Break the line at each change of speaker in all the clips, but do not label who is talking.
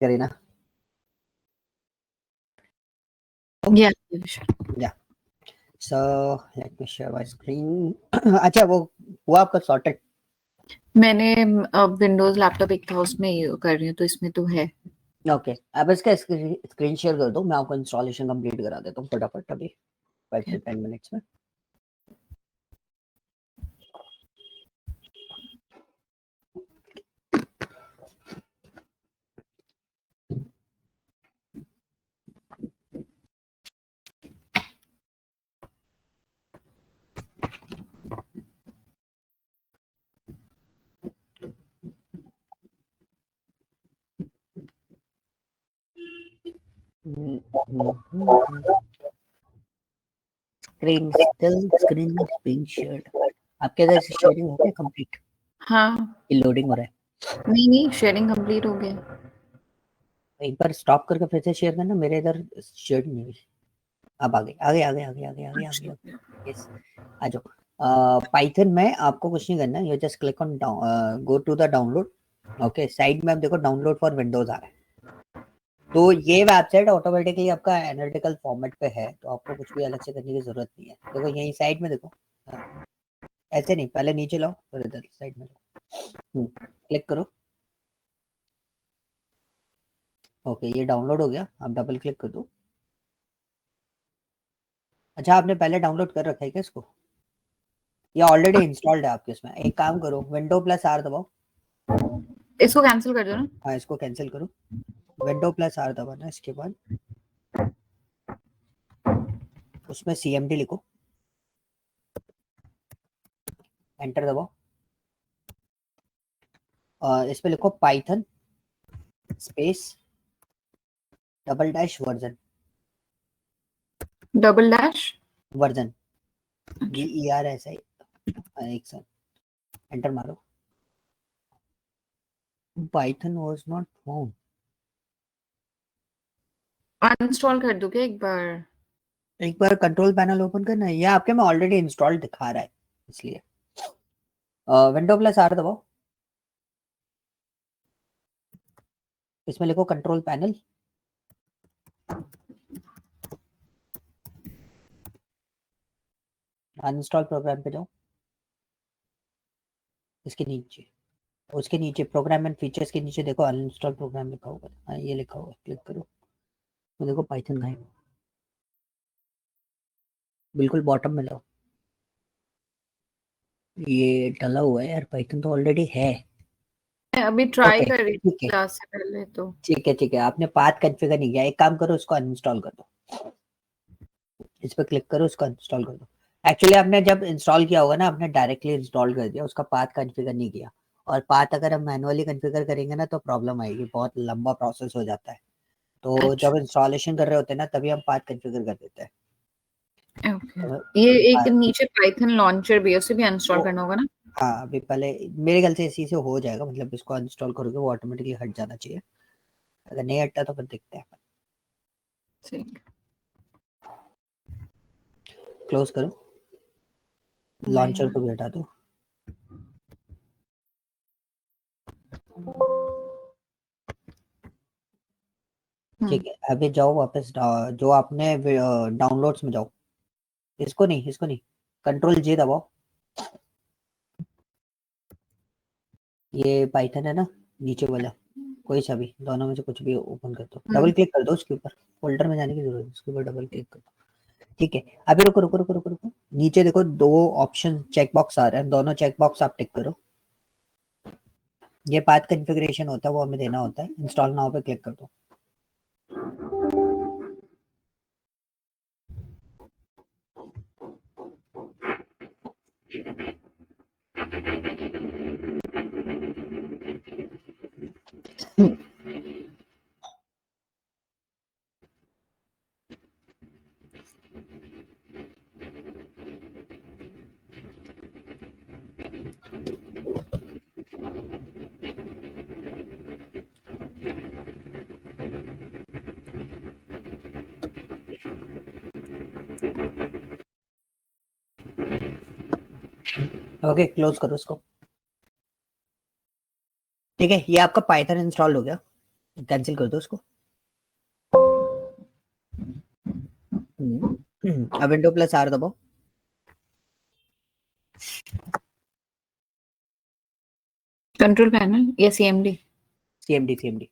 Karina?
Yeah.
Yeah. So let me share my screen. अच्छा वो हुआ आपका sorted?
मैंने विंडोज लैपटॉप एक था उसमें कर रही हूँ, तो इसमें तो है।
ओके, आप इसका स्क्रीन शेयर कर दो, मैं आपको इंस्टॉलेशन कंप्लीट करा देता हूँ फटाफट अभी 5 से 10 मिनट्स में। Screen being shared. आपके इधर से शेयरिंग हो गया कंप्लीट?
हाँ,
लोडिंग हो रहा है?
नहीं शेयरिंग कंप्लीट हो गया।
एक बार स्टॉप करके फिर से शेयर करना, मेरे इधर शेयर नहीं हुई। अब आगे आगे आगे आगे आगे आगे आगे यस आ जाओ। पाइथन में आपको कुछ नहीं करना, you just click on go to the download. Okay, side में आप देखो डाउनलोड फॉर विंडोज आ रहा है, तो ये वेबसाइट ऑटोमेटिकली आपका एनालिटिकल फॉर्मेट पे है, तो आपको कुछ भी अलग से करने की जरूरत नहीं है। देखो यही साइड में देखो, ऐसे नहीं, पहले नीचे लाओ फिर इधर साइड में लाओ, क्लिक करो। ओके, ये डाउनलोड हो गया, आप डबल क्लिक कर दो। अच्छा, आपने पहले डाउनलोड कर रखा है क्या इसको? ये ऑलरेडी इंस्टॉल्ड है आपके इसमें? एक काम करो, विंडो प्लस आर दबाओ।
इसको कैंसिल कर दो ना।
हाँ, इसको कैंसिल करो, विंडो प्लस आर दबाना। इसके बाद उसमें CMD लिखो, एंटर दबाओ, और इस पे लिखो Python space double dash version.
Double dash
version VERSI, एक साथ एंटर मारो। Python was not found.
Uninstall कर दो क्या एक बार?
एक बार कंट्रोल पैनल ओपन करना है, ये आपके में ऑलरेडी इंस्टॉल्ड दिखा रहा है इसलिए। विंडो प्लस आर दबाओ, इसमें लिखो कंट्रोल पैनल, अनइंस्टॉल प्रोग्राम पे जाओ, इसके नीचे, उसके नीचे प्रोग्राम एंड फीचर्स के नीचे देखो अनइंस्टॉल प्रोग्राम लिखा होगा। हाँ, ये लिखा होगा, क्लिक करो तो देखो पाइथन का है, बिल्कुल बॉटम में लाओ। ये डला हुआ है यार, पाइथन तो ऑलरेडी है।
मैं अभी ट्राई
ओके
कर रही थी
ठीक है
क्लास से पहले तो।
ठीक है ठीक है, आपने पाथ कॉन्फ़िगर नहीं किया, एक काम करो इसको अनइंस्टॉल कर दो। इस पर क्लिक करो, इसको इंस्टॉल कर दो। एक्चुअली आपने जब इंस्टॉल किया होगा ना, आपने डायरेक्टली इंस्टॉल कर दिया, उसका पाथ कॉन्फ़िगर नहीं किया। और पाथ अगर हम मैनुअली कॉन्फ़िगर करेंगे ना तो प्रॉब्लम आएगी, बहुत लंबा प्रोसेस हो जाता है। तो
अच्छा,
जब इंस्टॉलेशन कर रहे होते हैं ना, तभी हम पाथ कॉन्फ़िगर कर देते हैं।
ओके। ये एक नीचे पाइथन लॉन्चर भी है, उसे भी इंस्टॉल करना होगा ना?
हाँ, अभी पहले मेरे ख्याल से इसी से हो जाएगा, मतलब इसको इंस्टॉल करोगे वो ऑटोमेटिकली हट जाना चाहिए। अगर नहीं हटता तो फिर देखते हैं।
ठीक।
क्लोज करो, लॉन्चर को भी हटा दो। ठीक है, अभी जाओ वापस, जो आपने डाउनलोड्स में जाओ। इसको नहीं, इसको नहीं, कंट्रोल J दबाओ। ये पाइथन है ना, नीचे वाला, कोई सा भी, दोनों में से कुछ भी ओपन कर दो, डबल क्लिक कर दो उसके ऊपर, फोल्डर में जाने की जरूरत है, उसके ऊपर डबल क्लिक कर दो। ठीक है, अभी रुको रुको रुको रुको रुको, नीचे देखो दो ऑप्शन चेक बॉक्स आ रहे हैं, दोनों चेक बॉक्स आप टिक करो। ये पाथ कॉन्फ़िगरेशन होता है, वो हमें देना होता है। इंस्टॉल नाउ पे क्लिक कर दो। ओके, क्लोज करो इसको। ठीक है, ये आपका पाइथन इंस्टॉल हो गया। कैंसिल कर दो उसको। अब विंडो प्लस आर दबाओ।
कंट्रोल पैनल या सीएमडी?
सीएमडी।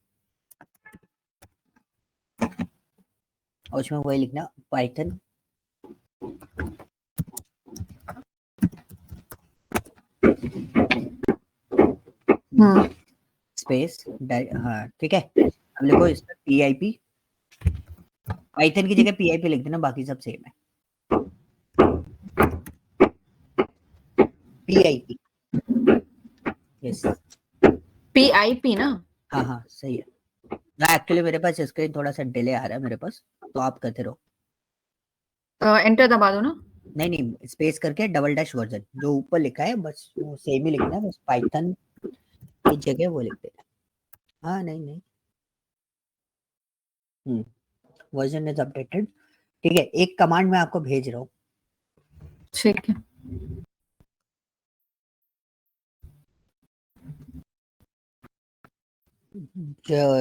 और उसमें वही लिखना पाइथन स्पेस, हाँ ठीक है। अब लिखो इसमें PIP, पाइथन की जगह PIP लिख देना, बाकी सब सेम है। PIP, यस
PIP ना?
हाँ हाँ सही है। ना एक्चुअली मेरे पास स्क्रीन थोड़ा सा डिले आ रहा है मेरे पास, तो आप करते रहो।
एंटर दबा दो ना।
नहीं स्पेस करके डबल डैश वर्जन जो ऊपर लिखा है बस वो सेम ही लिखना है, बस पाइथन की जगह वो लिख देना। हाँ नहीं वर्जन इज अपडेटेड। ठीक है, एक कमांड मैं आपको भेज रहा हूँ।
ठीक है।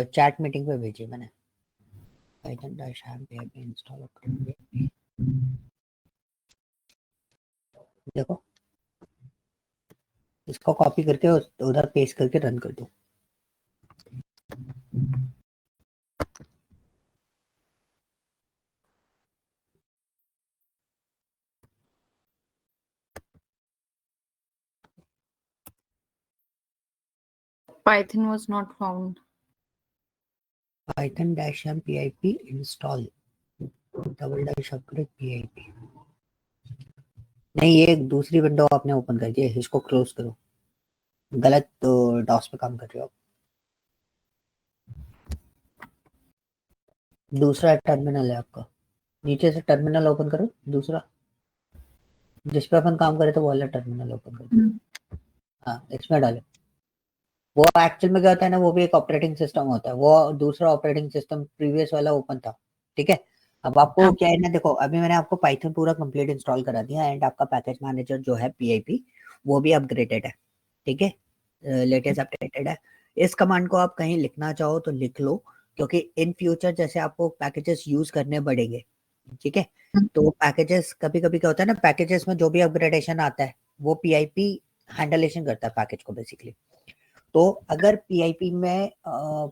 चैट मीटिंग पे भेजी मैंने। पाइथन डैश हैम PIP इंस्टॉल करेंगे, देखो इसको कॉपी करके उधर पेस्ट करके रन कर दो।
Python was not found.
Python dash ham PIP install double dash upgrade PIP। नहीं ये दूसरी विंडो आपने ओपन कर दी है, इसको क्लोज करो। गलत डॉस पे काम कर रहे हो। दूसरा टर्मिनल है आपका, नीचे से टर्मिनल ओपन करो दूसरा, जिस पे अपन काम करे तो वो वाला टर्मिनल ओपन करो। हाँ इसमें डालो। वो एक्चुअल में क्या होता है ना, वो भी एक ऑपरेटिंग सिस्टम होता है, वो दूसरा ऑपरेटिंग सिस्टम प्रीवियस वाला ओपन था। ठीक है, अब आपको क्या है ना, देखो अभी मैंने आपको पाइथन पूरा कंप्लीट इंस्टॉल करा दिया एंड आपका पैकेज मैनेजर जो है PIP वो भी अपग्रेडेड है। ठीक है, लेटेस्ट अपडेटेड है। इस कमांड को आप कहीं लिखना चाहो तो लिख लो, क्योंकि इन फ्यूचर जैसे आपको पैकेजेस यूज करने पड़ेंगे, ठीक है, तो पैकेजेस कभी कभी क्या होता है ना, पैकेजेस में जो भी अपग्रेडेशन आता है वो PIP हैंडलेशन करता है पैकेज को बेसिकली। तो अगर PIP में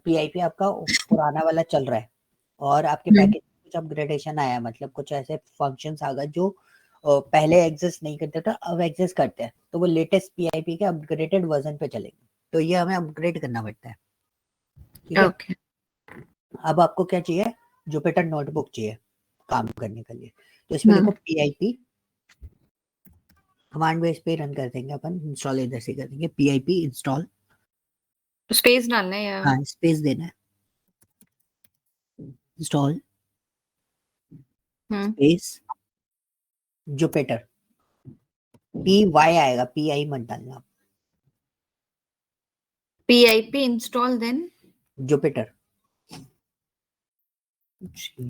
PIP आपका पुराना वाला चल रहा है और आपके पैकेज में कुछ अपग्रेडेशन आया, मतलब कुछ ऐसे फंक्शंस आ गए जो पहले एग्जिस्ट नहीं करते थे अब एग्जिस्ट करते हैं, तो वो लेटेस्ट PIP के अपग्रेडेड वर्जन पे चलेंगे, तो ये हमें अपग्रेड करना पड़ता है। ठीक है,
Okay.
अब आपको क्या चाहिए, जुपिटर नोटबुक चाहिए काम करने के लिए, तो इसमें देखो PIP कमांड बेस पे रन कर देंगे अपन, इंस्टॉल इधर से कर देंगे PIP इंस्टॉल।
स्पेस डालना है या?
हाँ स्पेस देना है, इंस्टॉल स्पेस जुपिटर, PY आएगा, PI मत डालना।
PIP install then?
Jupiter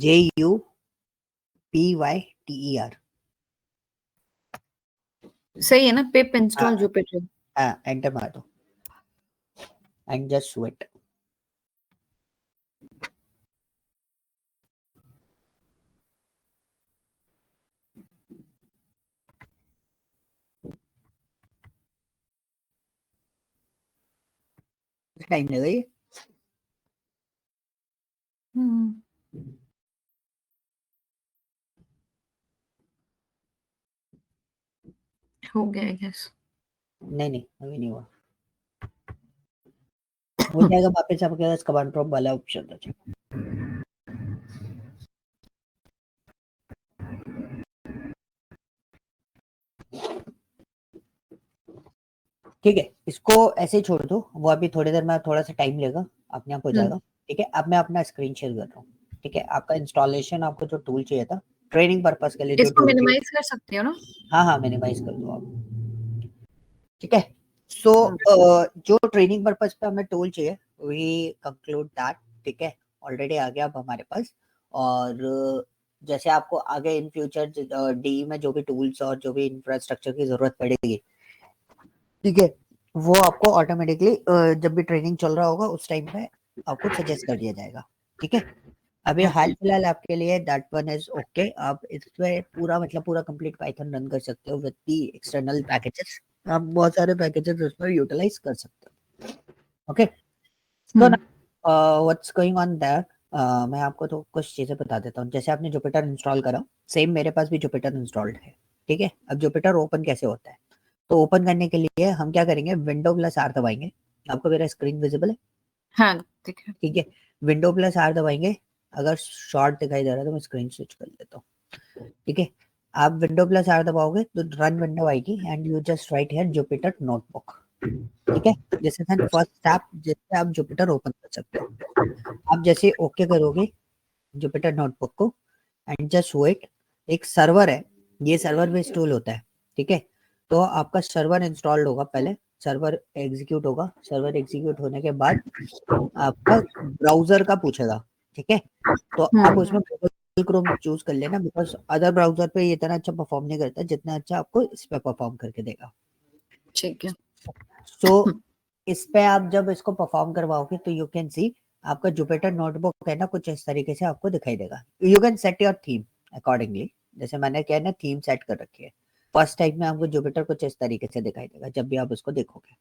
JUPYTER।
सही है ना? pip install Jupyter.
हाँ एंटर मार दो एंड जस्ट वेट। टाइम लगेगा ये।
हो गया I guess.
नहीं अभी नहीं हुआ, हो जाएगा वापस आपके पास कमांड प्रॉम्प्ट वाला ऑप्शन था। ठीक है, इसको ऐसे ही छोड़ दो, वो अभी थोड़ी देर में थोड़ा सा टाइम लेगा, अपने आप हो जाएगा। ठीक है, अब मैं अपना स्क्रीन शेयर कर रहा हूँ। ठीक है, आपका इंस्टॉलेशन, आपको जो टूल चाहिए था ट्रेनिंग पर्पस के लिए जो
इसको
टूल चाहिए,
मिनिमाइज कर सकते हो ना?
हाँ मिनिमाइज कर दो आप। ठीक है, सो जो ट्रेनिंग पर्पस पे हमें टूल चाहिए वी कंक्लूड दैट। ठीक है, ऑलरेडी आ गया अब हमारे पास, और जैसे आपको आगे इन फ्यूचर डी में जो भी टूल्स और जो भी इंफ्रास्ट्रक्चर की जरूरत पड़ेगी, ठीक है, वो आपको ऑटोमेटिकली जब भी ट्रेनिंग चल रहा होगा उस टाइम पे आपको सजेस्ट कर दिया जाएगा, ठीक है। अभी
Okay.
हाल फिलहाल आपके लिए दैट वन इज ओके, आप इसमें पूरा मतलब पूरा कंप्लीट पाइथन रन कर सकते हो विद द एक्सटर्नल पैकेजेस, आप बहुत सारे पैकेजेस उसमें यूटिलाइज कर सकते हो, ओके। तो व्हाट्स गोइंग ऑन देयर, मैं आपको तो कुछ चीजें बता देता हूँ। जैसे आपने जुपिटर इंस्टॉल करा, सेम मेरे पास भी जुपिटर इंस्टॉल्ड है, ठीक है। अब जुपिटर ओपन कैसे होता है, तो ओपन करने के लिए हम क्या करेंगे, विंडो प्लस आर दबाएंगे। आपको मेरा स्क्रीन विजिबल है?
हाँ, ठीक है।
ठीक है, विंडो प्लस आर दबाएंगे। अगर शॉर्ट दिखाई दे रहा है तो मैं स्क्रीन स्विच कर लेता हूँ, ठीक है। आप विंडो प्लस आर दबाओगे तो रन विंडो आएगी and you just write here Jupyter notebook, ठीक है। दिस इज फर्स्ट स्टेप जिससे आप जुपिटर ओपन कर सकते हो। आप जैसे ओके करोगे जुपिटर नोटबुक को एंड जस्ट वेट, एक सर्वर है, ये सर्वर में इंस्टॉल होता है, ठीक है। तो आपका सर्वर इंस्टॉल्ड होगा, पहले सर्वर एग्जीक्यूट होगा, सर्वर एग्जीक्यूट होने के बाद आपका ब्राउजर का पूछेगा, ठीक है। तो आप उसमें गूगल क्रोम चूज कर लेना, बिकॉज अदर ब्राउजर पे ये इतना अच्छा परफॉर्म नहीं करता जितना अच्छा आपको इस पे परफॉर्म करके देगा।
ठीक है।
सो इस पे आप जब इसको परफॉर्म करवाओगे तो यू कैन सी आपका जुपिटर नोटबुक है ना, कुछ इस तरीके से आपको दिखाई देगा। You can set your theme accordingly, जैसे मैंने क्या है ना थीम सेट कर रखी है। फर्स्ट टाइम में आपको जुपिटर कुछ इस तरीके से दिखाई देगा जब भी आप उसको देखोगे,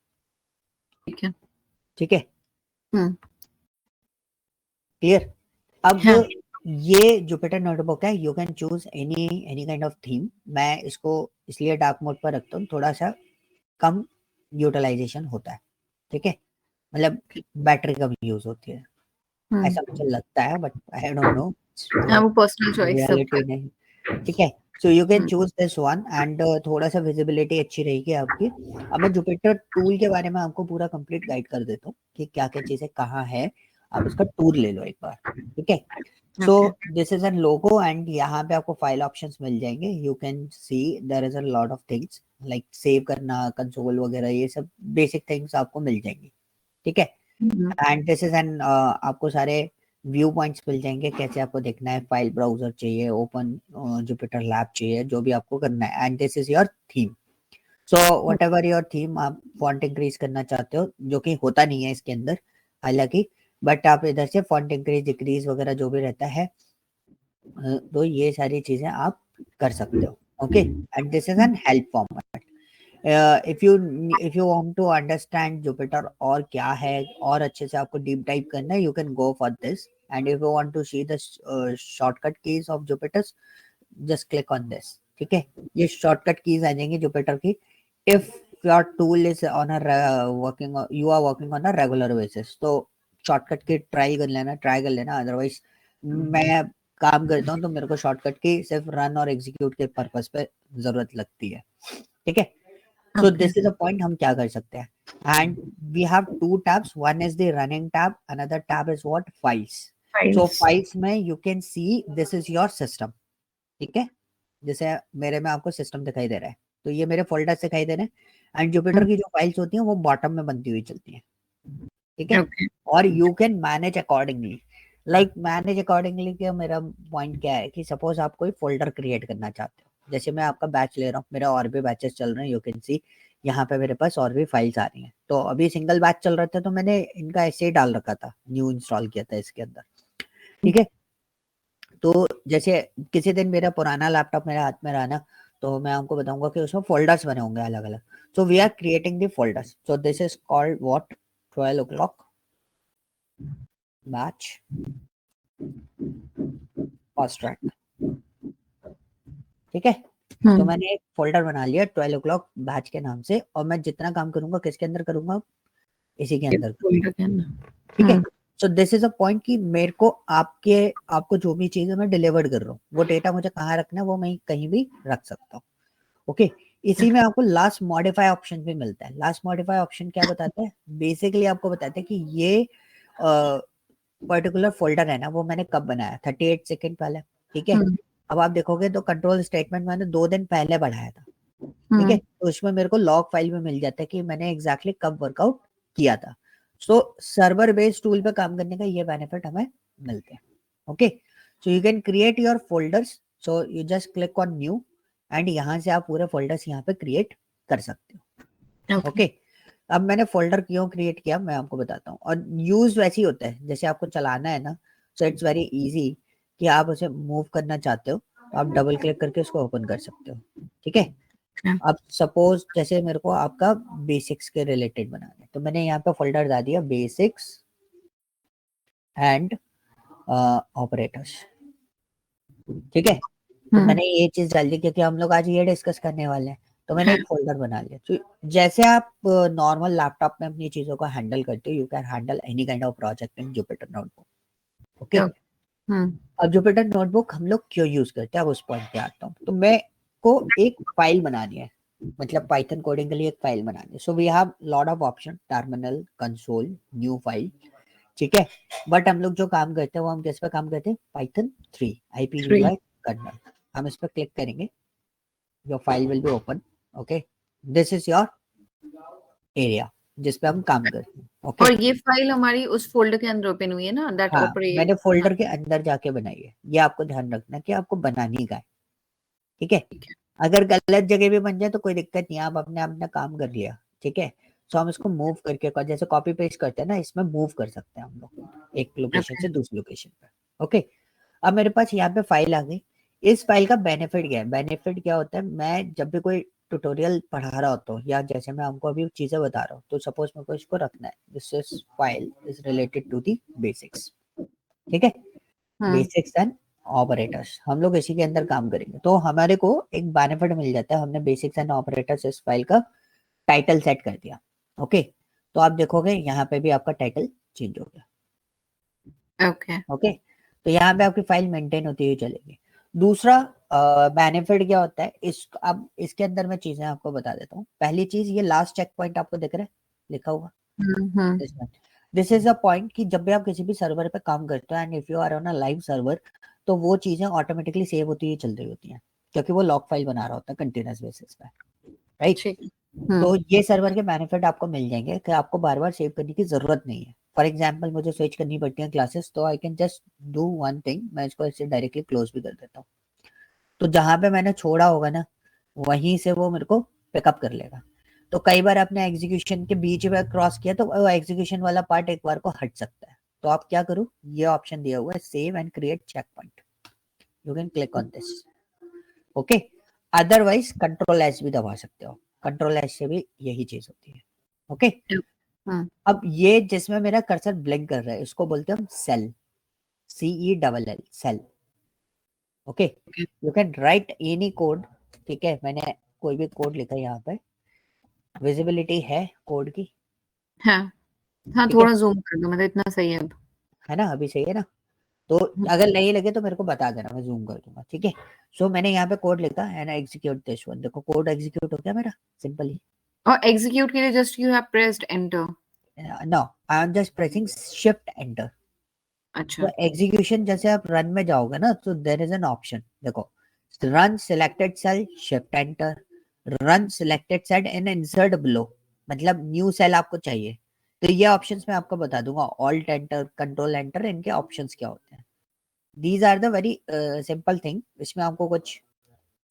ठीक है।
ठीक है,
हम्म।
क्लियर। अब
हाँ।
ये जुपिटर नोटबुक है, you can choose any kind of theme. मैं इसको इसलिए डार्क मोड पर रखता हूँ, थोड़ा सा कम यूटिलाइजेशन होता है, ठीक है, मतलब बैटरी कम यूज होती है, ऐसा मुझे लगता है, बट आई डोंट नो,
हाँ, वो पर्सनल चॉइस सबका।
रियलिटी नहीं, ठीक है। सो you can choose this one and थोड़ा सा विजिबिलिटी अच्छी रहेगी आपकी। अब मैं जुपिटर टूल के बारे में आपको पूरा कंप्लीट गाइड कर देता हूँ कि क्या क्या चीजें कहाँ है, आप इसका टूर ले लो एक बार, ठीक है। So this is an logo and यहाँ पे आपको फाइल ऑप्शंस मिल जाएंगे, you can see there is a lot of things like save करना, कंसोल वगैरह, ये सब बेसिक थिंग्स आपको मिल जाएंगी, ठीक है। एंड दिस इज एन आपको सारे व्यू पॉइंट्स मिल जाएंगे, कैसे आपको देखना है, फाइल ब्राउजर चाहिए, ओपन जुपिटर लैब चाहिए, जो भी आपको करना है। And this is your theme, so what ever your theme, आप फॉन्ट इंक्रीज करना चाहते हो, जो कि होता नहीं है इसके अंदर हालांकि, बट आप इधर से फॉन्ट इंक्रीज डिक्रीज वगैरह जो भी रहता है, तो ये सारी चीजें आप कर सकते हो, okay. And this is an help format. If you want to understand Jupyter और क्या है और अच्छे से आपको डीप डाइव करना है, you can go for this. And if you want to see the shortcut keys of Jupyter, just click on this, ठीक है। ये शॉर्टकट कीज आ जाएंगी जुपिटर की। If your tool is on a working, you are working on a regular basis, तो shortcut की try कर लेना, अदरवाइज मैं काम करता हूँ तो मेरे को शॉर्टकट की सिर्फ रन और एग्जीक्यूट के पर्पस पे जरूरत लगती है, ठीक है। So this is a point, हम क्या कर सकते हैं। And we have two tabs, one is the running tab, another tab is what, files. So files में you can see this is your system, ठीक है। जैसे मेरे में आपको सिस्टम दिखाई दे रहा है, तो ये मेरे फोल्डर्स दिखाई दे रहे हैं। एंड जुपिटर की जो फाइल्स होती हैं वो बॉटम में बनती हुई चलती हैं, ठीक है। और you can manage accordingly, like manage accordingly क्या मेरा पॉइंट क्या है कि सपोज आप कोई फोल्डर क्रिएट करना चाहते हो, जैसे मैं आपका बैच ले रहा हूँ, मेरा और भी बैचेस चल रहे हैं, यू कैन सी यहाँ पे मेरे पास और भी फाइल्स आ रही हैं। तो अभी सिंगल बैच चल रहा था तो मैंने इनका ऐसे ही डाल रखा था, न्यू इंस्टॉल किया था इसके अंदर, ठीक है। तो जैसे किसी दिन मेरा पुराना लैपटॉप मेरे हाथ में रहा ना, तो मैं आपको बताऊंगा कि उसमें फोल्डर्स बने होंगे अलग अलग। So we are creating the folders, so this is called what, 12 o'clock batch fast track, ठीक है। तो मैंने एक फोल्डर बना लिया 12 o'clock बैच के नाम से, और मैं जितना काम करूंगा किसके अंदर करूंगा, इसी के अंदर, ठीक है। So this is a point कि मेरे को आपको जो भी चीज मैं डिलीवर कर रहा हूँ, वो डेटा मुझे कहाँ रखना है, वो मैं कहीं भी रख सकता हूँ, ओके। इसी में आपको लास्ट मॉडिफाई ऑप्शन भी मिलता है। लास्ट मॉडिफाई ऑप्शन क्या बताता है, बेसिकली आपको बताता है कि ये पर्टिकुलर फोल्डर है ना, वो मैंने कब बनाया, 38 सेकेंड पहले, ठीक है। अब आप देखोगे तो कंट्रोल स्टेटमेंट मैंने 2 दिन पहले बढ़ाया था, ठीक है। तो उसमें मेरे को लॉग फाइल में मिल जाता है कि मैंने एग्जैक्टली कब वर्कआउट किया था। सो सर्वर बेस्ड टूल पे काम करने का ये बेनिफिट हमें मिलते हैं, okay. So you can create your folders, so you just click on new and यहाँ से आप पूरे फोल्डर्स यहाँ पे क्रिएट कर सकते हो, ओके। अब मैंने फोल्डर क्यों क्रिएट किया मैं आपको बताता हूँ, और यूज वैसे ही होता है जैसे आपको चलाना है ना, सो इट्स वेरी इजी कि आप उसे मूव करना चाहते हो तो आप डबल क्लिक करके उसको ओपन कर सकते हो, ठीक है। अब सपोज जैसे मेरे को आपका बेसिक्स के रिलेटेड बनाना है, तो मैंने यहाँ पे फोल्डर डाल दिया बेसिक्स एंड ऑपरेटर्स, ठीक है। तो मैंने ये चीज डाल दी क्योंकि हम लोग आज ये डिस्कस करने वाले हैं, तो मैंने एक फोल्डर बना लिया। तो जैसे आप नॉर्मल लैपटॉप में अपनी चीजों को हैंडल करते हो, you can handle any kind of project in Jupyter notebook, okay. अब जुपिटर नोटबुक हम लोग क्यों यूज करते हैं, अब उस पॉइंट पे आता हूँ। तो मैं को एक फाइल बनानी है, मतलब पाइथन कोडिंग के लिए एक फाइल बनानी है। So we have lot of option, terminal, console, new file, ठीक है। बट हम लोग जो काम करते हैं वो हम किस पे काम करते हैं, पाइथन 3 IPVY कर्नल। हम इस पर क्लिक करेंगे, your file will be open, okay. This is your area जिस पे हम काम करते हैं, ओके।
और ये फाइल हमारी उस फोल्डर के अंदर ओपन हुई है ना, दैट
हाँ,
ऑपरेट।
मैंने फोल्डर के अंदर जाके बनाई है, ये आपको ध्यान रखना कि आपको बनानी का है, ठीक है। अगर गलत जगह भी बन जाए तो कोई दिक्कत नहीं, आप अपने अपना काम कर लिया, ठीक है। सो हम इसको मूव करके, जैसे कॉपी पेस्ट करते हैं ना, इसमें मूव कर सकते हैं हम लोग एक लोकेशन से दूसरी लोकेशन पे, ओके। अब मेरे पास यहाँ पे फाइल आ गई। इस फाइल का बेनिफिट क्या है, बेनिफिट क्या होता है, मैं जब भी कोई ट्यूटोरियल पढ़ा रहा होता हूँ या जैसे मैं आपको अभी चीजें बता रहा हूँ, तो सपोज मेरे को इसको रखना है, this is file is related to the basics, ठीक है। बेसिक्स एंड ऑपरेटर्स, हम लोग इसी के अंदर काम करेंगे। तो हमारे को एक बेनिफिट मिल जाता है, हमने बेसिक्स एंड ऑपरेटर्स इस फाइल का टाइटल सेट कर दिया, ओके। तो आप देखोगे यहाँ पे भी आपका टाइटल चेंज हो गया, ओके। तो यहाँ पे आपकी फाइल मेंटेन होती हुई चलेगी। दूसरा बेनिफिट क्या होता है, इस अब इसके अंदर मैं चीजें आपको बता देता हूँ। पहली चीज, ये लास्ट चेक पॉइंट आपको दिख रहा है लिखा हुआ, दिस इज अ पॉइंट कि जब भी आप किसी भी सर्वर पे काम करते हो and if you are on a live server, तो वो चीजें ऑटोमेटिकली सेव होती हुई चल रही होती हैं, क्योंकि वो लॉग फाइल बना रहा होता है कंटिन्यूअस बेसिस पे, राइट। तो ये सर्वर के बेनिफिट आपको मिल जाएंगे कि आपको बार बार सेव करने की जरूरत नहीं है। फॉर एग्जाम्पल मुझे स्विच करनी पड़ती है क्लासेस, तो I can just do one thing, मैं इसको ऐसे डायरेक्टली क्लोज भी कर देता हूँ। तो जहां पे मैंने छोड़ा होगा ना, वहीं से वो मेरे को पिकअप कर लेगा। तो कई बार आपने एग्जीक्यूशन के बीच में क्रॉस किया तो वो एग्जीक्यूशन वाला पार्ट एक बार को हट सकता है। तो आप क्या करो, ये ऑप्शन दिया हुआ है save and create check point, you can click on this, okay. Otherwise control S भी दबा सकते हो, कंट्रोल एस से भी यही चीज होती है, ओके। अब ये जिसमें मेरा कर्सर ब्लिंक कर रहा है, इसको बोलते हैं हम cell, CELL cell, okay. You can write any code, ठीक है। मैंने कोई भी कोड लिखा है यहाँ पे, विजिबिलिटी है कोड की,
हाँ थोड़ा जूम कर दो, मतलब इतना सही है अब,
है ना, अभी सही है ना। तो अगर नहीं लगे तो मेरे को बता देना, मैं जूम कर दूंगा, ठीक है। सो मैंने यहाँ पे कोड लिखा एंड एग्जीक्यूट दिस वन, देखो कोड एग्जीक्यूट हो गया मेरा सिंपली।
और एग्जीक्यूट के लिए just you have pressed enter?
No, I am just pressing shift enter.
अच्छा,
तो एग्जीक्यूशन जैसे आप रन में जाओगे ना, तो देयर इज एन ऑप्शन, देखो, run selected cell shift enter, run selected cell and insert below, मतलब न्यू सेल आपको चाहिए। तो ये ऑप्शंस मैं आपको बता दूंगा, ऑल्ट एंटर, कंट्रोल एंटर, इनके ऑप्शंस क्या होते हैं। These are the very simple thing, इसमें आपको कुछ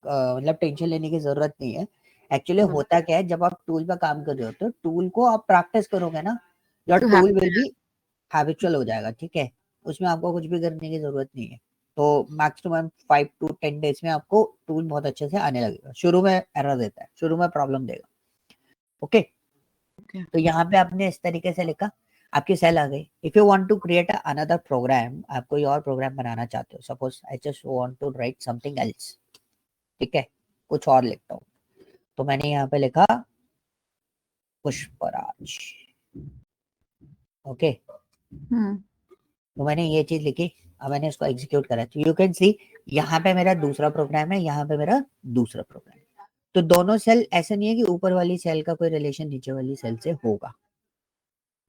मतलब टेंशन लेने की जरूरत नहीं है। एक्चुअली होता क्या है, जब आप टूल पे काम कर रहे हो तो टूल को आप प्रैक्टिस करोगे ना, योर
तो
टूल विल बी हैबिचुअल हो जाएगा, ठीक है। उसमें आपको कुछ भी करने की जरूरत नहीं है। तो मैक्सिमम 5 to 10 डेज में आपको टूल बहुत अच्छे से आने लगेगा। शुरू में एरर देता है, शुरू में प्रॉब्लम देगा, ओके। तो यहाँ पे आपने इस तरीके से लिखा, आपकी सेल आ गई। If you want to create another program, आप कोई और प्रोग्राम बनाना चाहते हो, suppose I just want to write something else, ठीक है, कुछ और लिखता हूँ। तो मैंने यहाँ पे लिखा पुष्पराज, ओके। तो मैंने ये चीज लिखी, अब मैंने इसको एग्जीक्यूट करा, तो यू कैन सी यहाँ पे मेरा दूसरा प्रोग्राम है, यहाँ पे मेरा दूसरा प्रोग्राम है। तो दोनों सेल, ऐसा नहीं है कि ऊपर वाली सेल का कोई रिलेशन नीचे वाली सेल से होगा,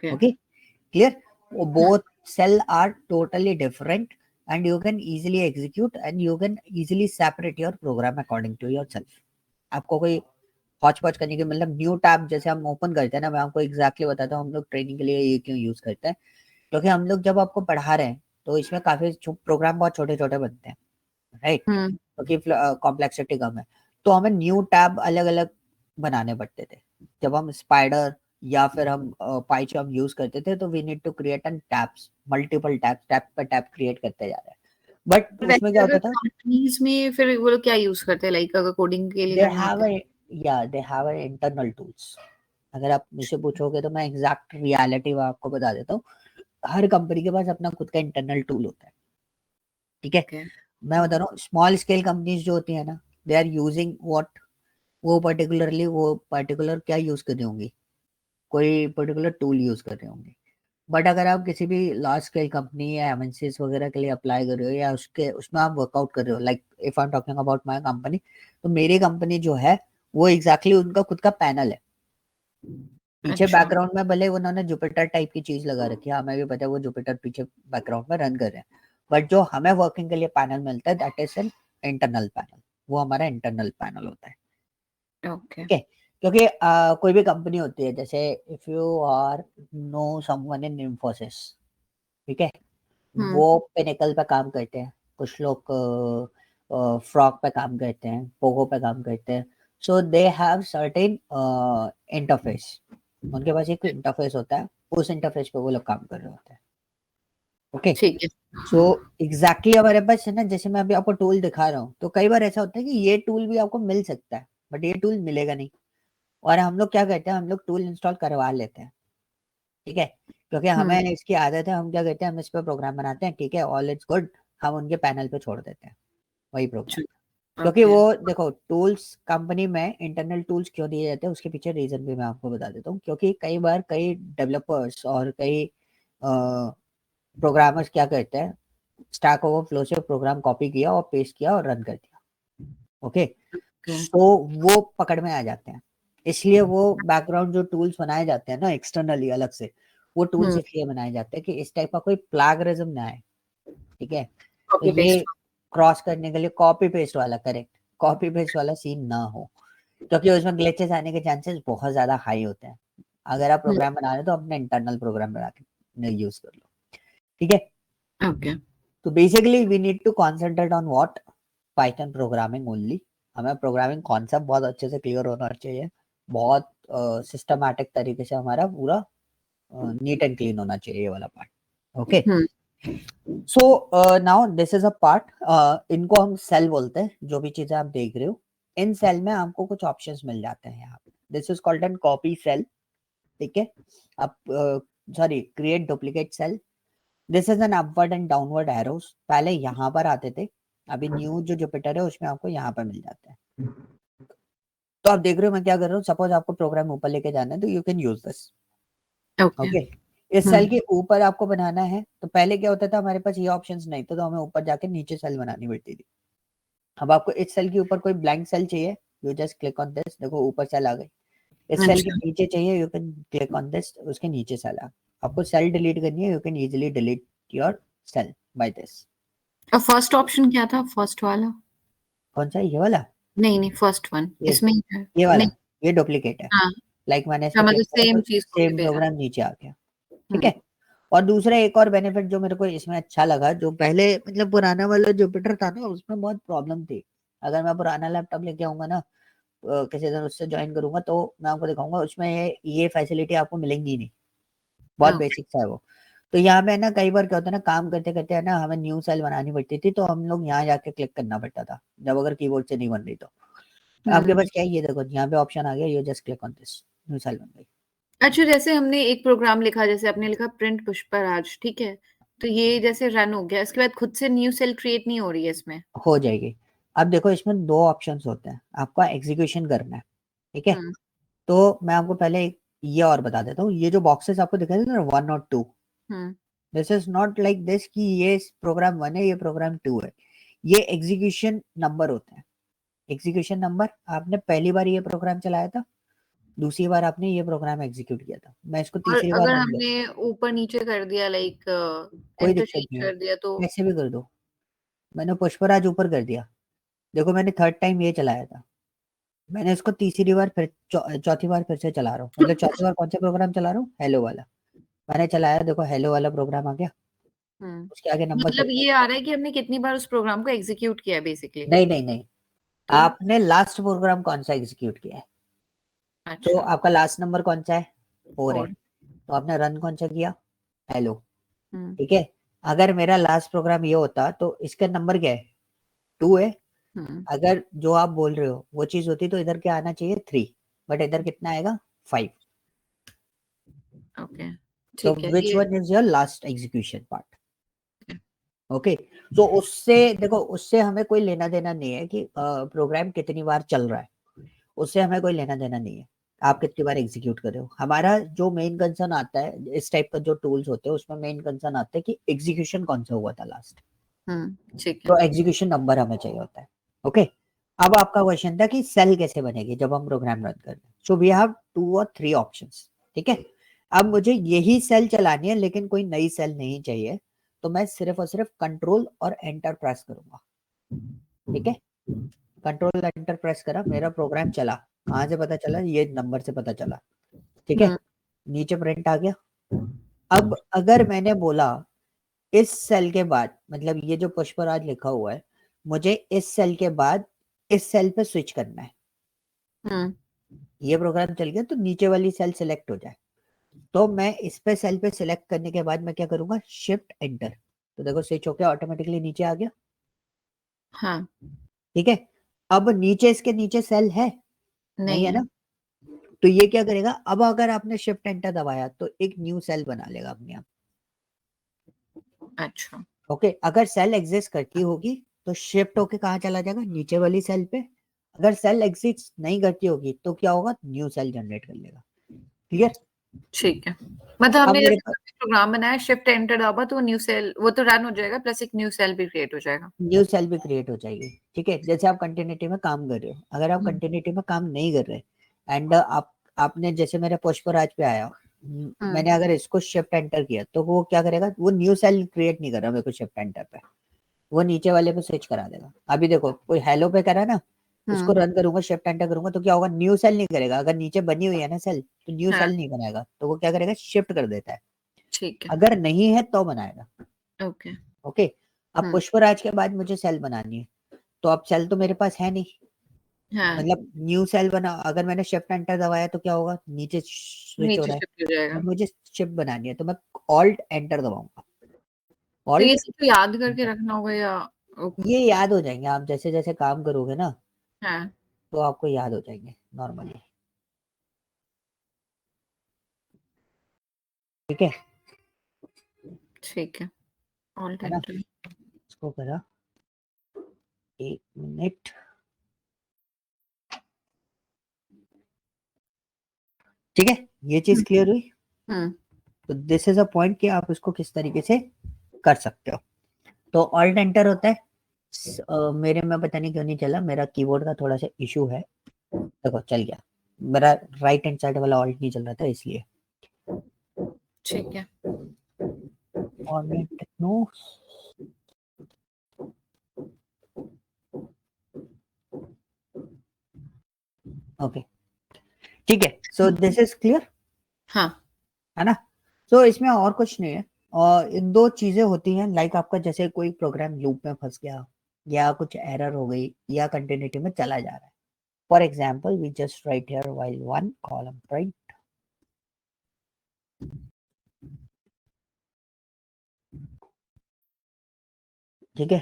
okay, clear. Both cell are totally different and you can easily execute and you can easily separate your program according to yourself. आपको कोई हॉच पॉच करने के, मतलब न्यू टैब जैसे हम ओपन करते हैं ना, मैं आपको एग्जैक्टली बताता हूँ हम लोग ट्रेनिंग के लिए ये क्यों यूज करते हैं। क्योंकि हम लोग जब आपको पढ़ा रहे हैं तो इसमें काफी प्रोग्राम बहुत छोटे छोटे बनते हैं, राइट, क्योंकि कॉम्प्लेक्सिटी कम है। तो हमें न्यू टैब अलग अलग बनाने पड़ते थे। जब हम स्पाइडर या फिर हम PyCharm यूज करते थे, तो we need to create an tabs, multiple tabs, tab पर टैब क्रिएट करते जा रहे हैं। बट उसमें क्या
वैसे अगर
होता था,
कंपनीज में फिर वो लोग क्या यूज करते हैं, लाइक अगर कोडिंग के लिए
दे
करना
हैव
होता है?
They have a internal tools. अगर आप मुझसे पूछोगे तो मैं एग्जैक्ट रियलिटी आपको बता देता हूँ। हर कंपनी के पास अपना खुद का इंटरनल टूल होता है, ठीक है।
Okay.
मैं बता रहा हूँ, स्मॉल स्केल कंपनीज जो होती है ना, दे आर यूजिंग व्हाट, वो पर्टिकुलर क्या यूज कर रही होंगी, कोई पर्टिकुलर टूल यूज कर रहे होंगे। बट अगर आप किसी भी लार्ज स्केल कंपनी या एमएनसीज वगैरह के लिए अप्लाई कर रहे हो, या उसके उसमें आप वर्कआउट कर रहे हो, like if I am talking about my company, तो मेरी कंपनी जो है वो एग्जैक्टली उनका खुद का पैनल है। पीछे
अच्छा।
बैकग्राउंड में भले उन्होंने जुपिटर टाइप की चीज लगा रखी है, हमें भी पता है वो जुपिटर पीछे बैकग्राउंड में रन कर रहे हैं, बट जो हमें वर्किंग के लिए पैनल मिलता है that is an internal panel, वो हमारा इंटरनल पैनल होता है,
ओके।
ठीक है। क्योंकि कोई भी कंपनी होती है, जैसे if you are know someone in Infosys, ठीक है, वो पिनेकल पे काम करते हैं, कुछ लोग फ्रॉक पे काम करते हैं, पोगो पे काम करते हैं, सो दे हैव सर्टेन इंटरफेस, उनके पास एक इंटरफेस होता है, उस इंटरफेस पे वो लोग काम कर रहे होते हैं, ओके।
ठीक है।
सो एग्जैक्टली हमारे पास है ना, जैसे मैं अभी आपको टूल दिखा रहा हूँ, तो कई बार ऐसा होता है कि ये टूल भी आपको मिल सकता है, बट ये टूल मिलेगा नहीं। और हम लोग क्या करते हैं, हम लोग टूल इंस्टॉल करवा लेते हैं, ठीक है, क्योंकि हमें इसकी आदत है, हम क्या करते हैं, हम इस पर प्रोग्राम बनाते हैं, ठीक है, ऑल इट्स गुड, हम उनके पैनल पे छोड़ देते हैं वही प्रोग्राम। क्योंकि
ओके।
वो देखो, टूल्स कंपनी में इंटरनल टूल्स क्यों दिए जाते हैं, उसके पीछे रीजन भी मैं आपको बता देता हूँ। क्योंकि कई बार कई डेवलपर्स और कई प्रोग्रामर्स क्या करते हैं, स्टैक ओवरफ्लो से प्रोग्राम कॉपी किया और पेस्ट किया और रन कर दिया, ओके। सो वो पकड़ में आ जाते हैं, इसलिए वो बैकग्राउंड जो टूल्स बनाए जाते हैं ना एक्सटर्नली अलग से, वो टूल्स इसलिए बनाए जाते हैं कि इस टाइप का कोई प्लैगरिज्म ना आए, ठीक है। तो
कॉपी
ये
पेस्ट।
क्रॉस करने के लिए कॉपी पेस्ट वाला, करेक्ट, कॉपी पेस्ट वाला सीन ना हो, क्योंकि उसमें ग्लिचेस आने के चांसेस बहुत ज्यादा हाई होते हैं। अगर आप प्रोग्राम बना रहे हो तो अपने इंटरनल प्रोग्राम बना के यूज कर लो, ठीक है।
ओके।
तो basically we need to concentrate on what, Python programming only. हमें प्रोग्रामिंग कॉन्सेप्ट बहुत अच्छे से क्लियर होना चाहिए, बहुत सिस्टमैटिक तरीके से हमारा पूरा नीट एंड क्लीन होना चाहिए ये वाला part, okay. So now this is a part, इनको हम सेल बोलते हैं, जो भी चीजें आप देख रहे हो इन सेल में आपको कुछ ऑप्शंस मिल जाते हैं यहाँ पे, this is called an copy cell, ठीक है। आप sorry, create duplicate cell, this is an upward and downward arrows, पहले यहाँ पर आते थे, अभी न्यू जो जुपिटर है उसमें आपको यहाँ पर मिल जाते हैं। तो आप देख रहे हो मैं क्या कर रहा हूँ, सपोज आपको प्रोग्राम ऊपर लेके जाना है तो you can use this,
okay.
Okay. इस सेल के ऊपर आपको बनाना है, तो पहले क्या होता था, हमारे पास ये ऑप्शंस नहीं था, तो हमें ऊपर जाके नीचे सेल बनानी पड़ती थी। अब आपको इस सेल के ऊपर कोई ब्लैंक सेल चाहिए, you just click on this, देखो ऊपर सेल आ गई। इस सेल के
अच्छा।
नीचे चाहिए, you can click on this, उसके नीचे सेल आ गई। आपको सेल डिलीट करनी है, you can easily delete your cell by this.
और फर्स्ट ऑप्शन क्या था, फर्स्ट वाला?
कौन सा, ये वाला?
नहीं नहीं, फर्स्ट वन
ये
इसमें ही है।
ये वाला,
नहीं।
ये डुप्लीकेट है,
हाँ,
लाइक मैंने इस
हाँ,
पे क्लिक
मतलब
करा तो
सेम चीज कॉपी
सेम
पे है।
प्रोग्राम नीचे आ गया, ठीक है। और दूसरा एक और बेनिफिट जो मेरे को इसमें अच्छा लगा, जो पहले मतलब पुराना वाला जुपिटर था ना, उसमें बहुत प्रॉब्लम थी। अगर मैं पुराना लैपटॉप लेके आऊंगा ना, किसी दिन उससे ज्वाइन करूंगा, तो मैं आपको दिखाऊंगा, उसमें ये फैसिलिटी आपको मिलेंगी नहीं, बहुत
ओके।
बेसिक सा है वो। तो यहाँ पे ना कई बार क्या होता है ना, काम करते करते है ना, हमें न्यू सेल बनानी पड़ती थी, तो हम लोग यहाँ जाके क्लिक करना पड़ता था, जब अगर कीबोर्ड से नहीं बन रही तो। आपके पास क्या है, ये देखो यहाँ पे ऑप्शन आ गया, you just click on this, new cell बन गई।
अच्छा, जैसे हमने एक प्रोग्राम लिखा, जैसे आपने लिखा प्रिंट पुष्पराज, ठीक है, तो ये जैसे रन हो गया, इसके बाद खुद से न्यू सेल क्रिएट नहीं हो रही है इसमें?
हो जाएगी। अब देखो इसमें दो ऑप्शंस होते हैं, आपका एग्जीक्यूशन करना है, ठीक है।
हम्म।
तो मैं आपको पहले ये और बता देता हूँ, ये जो बॉक्सेस आपको दिखाई दे रहे हैं ना 1 और 2,
hmm.
This is not like this कि ये प्रोग्राम 1 है, ये प्रोग्राम 2 है, ये एग्जीक्यूशन नंबर होते हैं। एग्जीक्यूशन नंबर, आपने पहली बार ये प्रोग्राम चलाया था, दूसरी बार आपने ये प्रोग्राम एग्जीक्यूट किया था, मैं इसको
और
तीसरी बार
अगर
नहीं
हमने ऊपर नीचे कर दिया, लाइक
कोई
एंटर
दिक्कत
चेंज
नहीं है,
कर दिया, तो?
कैसे भी कर दो। मैंने पुष्पराज ऊपर कर दिया, देखो मैंने थर्ड टाइम ये चलाया था, मैंने इसको तीसरी बार फिर चौथी बार फिर से चला रहा हूँ, मतलब चौथी बार कौन सा प्रोग्राम चला रहा हूँ, हेलो वाला। मैंने चलाया, देखो हेलो वाला प्रोग्राम आ गया, उसके आगे नंबर
मतलब
चल रहा
ये आ रहा है कि हमने कितनी बार उस प्रोग्राम को एग्जीक्यूट किया है बेसिकली?
है। नहीं नहीं नहीं,
तो?
आपने लास्ट प्रोग्राम कौन सा एग्जीक्यूट किया है, तो
अच्छा।
आपका लास्ट नंबर कौन सा है, 4 है,
4
तो आपने रन कौन सा किया, हेलो,
हम्म
ठीक है। अगर मेरा लास्ट प्रोग्राम ये होता तो इसका नंबर क्या है, 2 है।
हम्म
अगर जो आप बोल रहे हो वो चीज होती तो इधर क्या आना चाहिए, 3, बट इधर कितना आएगा, 5।
ओके
तो
ठीक है
विच
ये
one is your last execution part, okay. तो उससे देखो, उससे हमें कोई लेना देना नहीं है कि प्रोग्राम कितनी बार चल रहा है, उससे हमें कोई लेना देना नहीं है आप कितनी बार एग्जीक्यूट कर रहे हो। हमारा जो मेन कंसर्न आता है इस टाइप का जो टूल्स होते हैं उसमें मेन कंसर्न आता है कि एग्जीक्यूशन कौन सा हुआ था लास्ट,
ठीक है
तो एग्जीक्यूशन नंबर हमें चाहिए होता है, ओके। अब आपका क्वेश्चन था कि सेल कैसे बनेगी जब हम प्रोग्राम रन कर रहे हैं, सो वी हैव 2 और 3 ऑप्शंस, ठीक है। अब मुझे यही सेल चलानी है लेकिन कोई नई सेल नहीं चाहिए, तो मैं सिर्फ और सिर्फ कंट्रोल और एंटर प्रेस करूंगा, ठीक है। कंट्रोल एंटर प्रेस करा, मेरा प्रोग्राम चला, कहाँ से पता चला, ये नंबर से पता चला, ठीक है। नीचे प्रिंट आ गया। अब अगर मैंने बोला इस सेल के बाद, मतलब ये जो पुष्पराज लिखा हुआ है, मुझे इस सेल के बाद इस सेल पे स्विच करना है, ये प्रोग्राम चल गया तो नीचे वाली सेल सिलेक्ट हो जाए, तो मैं इस पे सेल पे सिलेक्ट करने के बाद मैं क्या करूंगा, शिफ्ट एंटर, तो देखो स्विच होके ऑटोमेटिकली नीचे आ गया,
हाँ
ठीक है। अब नीचे इसके नीचे सेल है, नहीं
नहीं
है
है
ना, तो ये क्या करेगा, अब अगर आपने शिफ्ट एंटर दबाया तो एक न्यू सेल बना लेगा अपने आप,
अच्छा
ओके। अगर सेल एग्जिस्ट करती होगी तो शिफ्ट होके कहाँ चला जाएगा, नीचे वाली सेल पे। अगर सेल एग्जिस्ट नहीं करती होगी तो क्या होगा, न्यू सेल जनरेट कर लेगा, क्लियर।
ठीक है मतलब
अब
हमने
मेरे
जैसे प्रोग्राम बनाया शिफ्ट एंटर दबा तो न्यू सेल वो तो रन हो जाएगा प्लस एक न्यू सेल भी क्रिएट हो जाएगा
न्यू सेल भी क्रिएट हो जाएगी, ठीक है। जैसे आप कंटिन्यूटी में काम कर रहे हो, अगर आप
हम्म
कंटिन्यूटी में काम नहीं कर रहे एंड आपने जैसे मेरे पुष्पराज पे आया, मैंने अगर इसको शिफ्ट एंटर किया तो वो क्या करेगा, वो न्यू सेल क्रिएट नहीं कर रहा मेरे को शिफ्ट एंटर पे, वो नीचे वाले पे स्विच करा देगा। अभी देखो कोई हेलो पे करा ना, इसको रन करूंगा शिफ्ट एंटर करूंगा तो क्या होगा, न्यू सेल नहीं करेगा, अगर नीचे बनी हुई है ना सेल तो न्यू
हाँ
सेल नहीं बनाएगा, तो वो क्या करेगा, शिफ्ट कर देता है,
ठीक है
अगर नहीं है तो बनाएगा,
ओके
ओके। अब पुष्पराज के बाद मुझे सेल बनानी है, तो अब सेल तो मेरे पास है नहीं,
हाँ
मतलब न्यू सेल बना, अगर मैंने शिफ्ट एंटर दबाया तो क्या होगा, नीचे स्विच हो
नीचे
रहा है।
शिफ्ट हो जाएगा
अब मुझे शिफ्ट बनानी है तो मैं ऑल्ट एंटर दबाऊंगा,
तो ये
ऑल्ट
सब तो याद करके
एंटर,
रखना होगा या
ये याद हो जाएंगे आप जैसे जैसे काम करोगे ना,
हाँ
तो आपको याद हो जाएंगे नॉर्मली, ठीक है
ठीक है ऑल
है ना।
एंटर
इसको करा, 1 मिनट, ठीक है, ये चीज क्लियर हुई।
हम्म
तो दिस इज अ पॉइंट कि आप इसको किस तरीके से कर सकते हो। तो ऑल्ट एंटर होता है, मेरे में पता नहीं क्यों नहीं चला, मेरा कीबोर्ड का थोड़ा सा इशू है, देखो चल गया, मेरा राइट हैंड साइड वाला ऑल्ट नहीं चल रहा था इसलिए।
ठीक है
ऑल्ट नो, ओके, ठीक है, सो दिस इज क्लियर,
हाँ
है ना। सो इसमें और कुछ नहीं है, और इन 2 चीजें होती हैं, लाइक आपका जैसे कोई प्रोग्राम लूप में फंस गया, या कुछ एरर हो गई, या कंटिन्यूटी में चला जा रहा है। For example we just write here while 1 column right, ठीक है,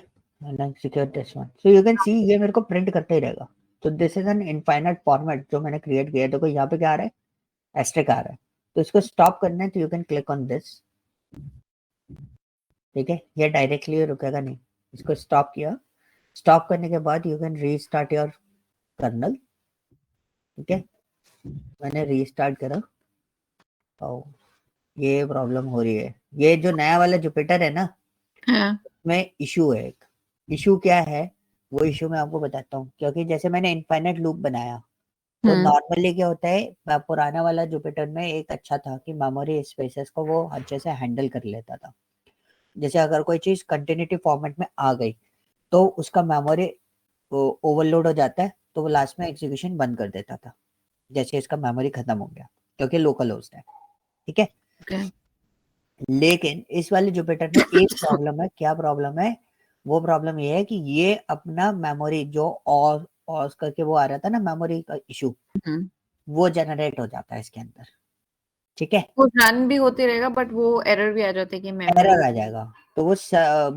secure test 1, so you can see ये मेरे को प्रिंट करते ही रहेगा। तो this is an infinite format जो मैंने क्रिएट किया है, देखो यहाँ पे क्या आ रहा है, एस्ट्रिक आ रहा है, तो इसको स्टॉप करना है तो you can click on this, ठीक है, ये डायरेक्टली रुकेगा नहीं, इसको स्टॉप किया, स्टॉप करने के बाद you can restart your kernel, ठीक है। मैंने रीस्टार्ट करा, और ये प्रॉब्लम हो रही है, ये जो नया वाला जुपिटर है ना,
हाँ
में इशू है एक, इशू क्या है, वो इशू मैं आपको बताता हूँ, क्योंकि जैसे मैंने इनफाइनाइट लूप बनाया, तो नॉर्मली क्या होता है, पुराना वाला जुपिटर में एक अच्छा था कि मेमोरी स्पेसेस को वो अच्छे से हैंडल कर लेता था, जैसे अगर कोई चीज कंटिन्यूटी फॉर्मेट में आ गई तो उसका मेमोरी ओवरलोड हो जाता है, तो वो लास्ट में एग्जीक्यूशन बंद कर देता था, जैसे इसका मेमोरी खत्म हो गया, क्योंकि लोकल होस्ट है, ठीक है।
ओके
लेकिन इस वाले जुपिटर में एक प्रॉब्लम है, क्या प्रॉब्लम है, वो प्रॉब्लम ये है कि ये अपना मेमोरी जो ऑस करके वो आ रहा था ना, मेमोरी का इशू, वो जनरेट हो जाता है इसके अंदर, ठीक है,
वो रन भी होते रहेगा बट वो एरर भी आ जाता है कि मेमोरी
एरर आ जाएगा, तो वो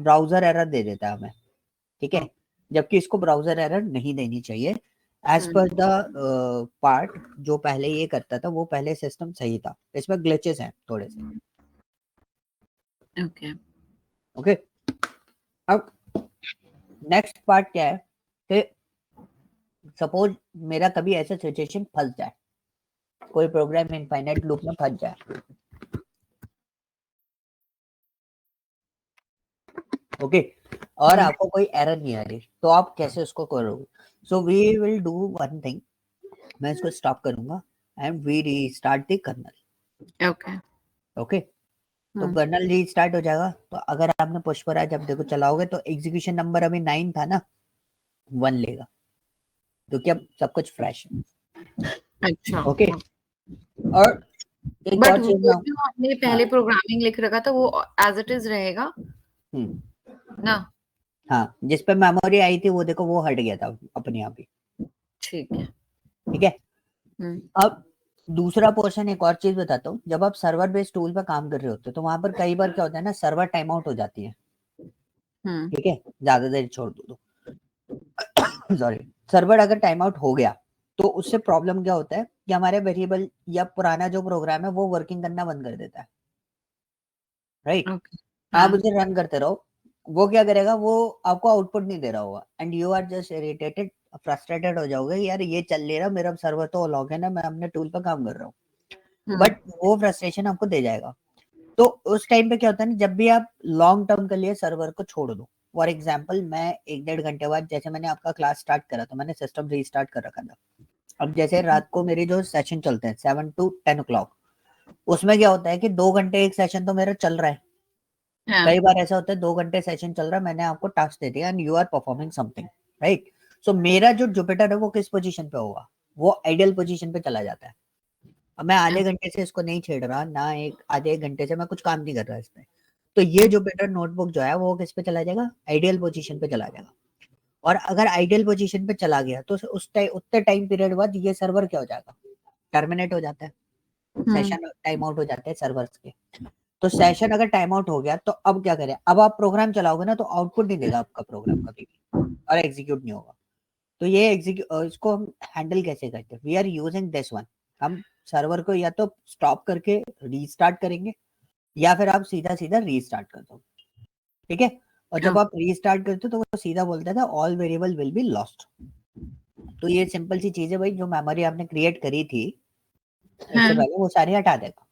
ब्राउजर एरर दे देता है हमें, ठीक है, जबकि इसको ब्राउजर एरर नहीं देनी चाहिए। एज पर द पार्ट जो पहले ये करता था वो पहले सिस्टम सही था, इसमें ग्लिचेस हैं थोड़े से।
ओके
ओके, अब नेक्स्ट पार्ट क्या है कि सपोज मेरा कभी ऐसा सिचुएशन फंस जाए, कोई प्रोग्राम इनफाइनाइट लूप में फंस जाए, ओके, और आपको कोई एरर नहीं आ रही, तो आप कैसे उसको करोगे? So we will do one thing, मैं इसको स्टॉप करूंगा and we restart the kernel.
Okay
okay, तो कर्नल रीस्टार्ट हो जाएगा। तो अगर आपने पुष्पराज अब देखो चलाओगे तो एग्जीक्यूशन नंबर अभी 9 था ना, 1 लेगा, क्योंकि अब सब कुछ फ्रेश है।
अच्छा
ओके, और एक
बट
और
वो
चीज ना,
जो आपने
हाँ,
पहले प्रोग्रामिंग लिख रखा था वो एज इट इज रहेगा ना?
हाँ, जिस पे मेमोरी आई थी वो देखो वो हट गया था अपने आप ही,
ठीक है।
ठीक है। अब दूसरा पोर्शन, एक और चीज बताता हूँ, जब आप सर्वर बेस्ड टूल पर काम कर रहे होते हो तो वहां पर कई बार क्या होता है ना, सर्वर टाइम आउट हो जाती है, ठीक है, ज्यादा देर छोड़ दो तो सॉरी, सर्वर अगर टाइम आउट हो गया तो उससे प्रॉब्लम क्या होता है कि हमारे वेरिएबल या पुराना जो प्रोग्राम है वो वर्किंग करना बंद कर देता है, राइट।
ओके
आप
हाँ
उसे रन करते रहो, वो क्या करेगा, वो आपको आउटपुट नहीं दे रहा होगा and you are just irritated, frustrated हो जाओगे, यार ये चल नहीं रहा, मेरा सर्वर तो लॉग है ना, मैं अपने टूल पर काम कर रहा हूँ, बट वो फ्रस्ट्रेशन आपको दे जाएगा। तो उस टाइम पे क्या होता है ना, जब भी आप लॉन्ग टर्म के लिए सर्वर को छोड़ दो, फॉर एग्जाम्पल मैं 1-1.5 घंटे बाद, जैसे मैंने आपका क्लास स्टार्ट करा तो मैंने सिस्टम रीस्टार्ट कर रखा था, अब जैसे रात को मेरे जो सेशन चलते हैं 7 to 10 o'clock, उसमें क्या होता है कि 2 घंटे एक सेशन तो मेरा चल रहा है,
हाँ
कई बार ऐसा होता है 2 घंटे सेशन चल रहा है, मैंने आपको टास्क दे दिया and you are performing something, right. So मेरा जो जुपिटर है वो किस पोजीशन पे होगा, वो आइडियल पोजीशन पे चला जाता है। अब मैं आधे घंटे से इसको नहीं छेड़ रहा ना, एक आधे एक घंटे से मैं कुछ काम नहीं कर रहा इसमें, तो ये जुपिटर नोटबुक जो है वो किस पे चला जाएगा, आइडियल पोजीशन पे चला जाएगा। और अगर आइडियल पोजीशन पे चला गया तो उस टाइम, उतने टाइम पीरियड बाद ये सर्वर क्या हो जाएगा, टर्मिनेट हो जाता है, सेशन टाइम आउट हो जाते हैं सर्वर्स के। तो सेशन अगर टाइम आउट हो गया तो अब क्या करें, अब आप प्रोग्राम चलाओगे ना तो आउटपुट नहीं देगा आपका प्रोग्राम कभी भी, और एग्जीक्यूट नहीं होगा। तो ये इसको हम हैंडल कैसे करते हैं, we are using this one, हम सर्वर को या तो स्टॉप करके रीस्टार्ट करेंगे या फिर आप सीधा सीधा रीस्टार्ट कर दो, ठीक है। और जब आप रीस्टार्ट करते हो तो वो सीधा बोलता था all variable will be lost. तो ये सिंपल सी चीज है भाई, जो मेमोरी आपने क्रिएट करी थी इससे पहले वो सारी हटा देगा,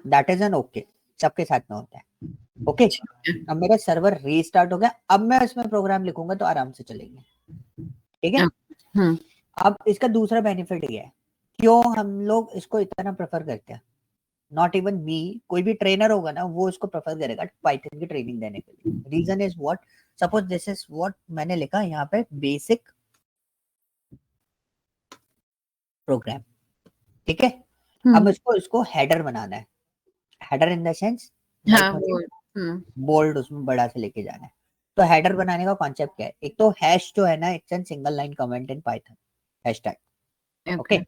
दैट इज एन ओके, सबके साथ में होता है, ओके। अब मेरा सर्वर रीस्टार्ट हो गया, अब मैं इसमें प्रोग्राम लिखूंगा तो आराम से चलेंगे, ठीक है। अब इसका दूसरा बेनिफिट ये है, क्यों हम लोग इसको इतना प्रेफर करते हैं, नॉट इवन मी, कोई भी ट्रेनर होगा ना वो इसको प्रेफर करेगा पाइथन की ट्रेनिंग देने के लिए। Reason is what, suppose this is what मैंने लिखा यहाँ पे, बेसिक प्रोग्राम, ठीक है। अब इसको इसको हेडर बनाना है, header in the sense like मुझे बोल्ड उसमें बड़ा से लेके जाना है। तो हेडर बनाने का कॉन्सेप्ट क्या है, एक तो हैश जो है ना, it's an single line comment in Python, hashtag, okay.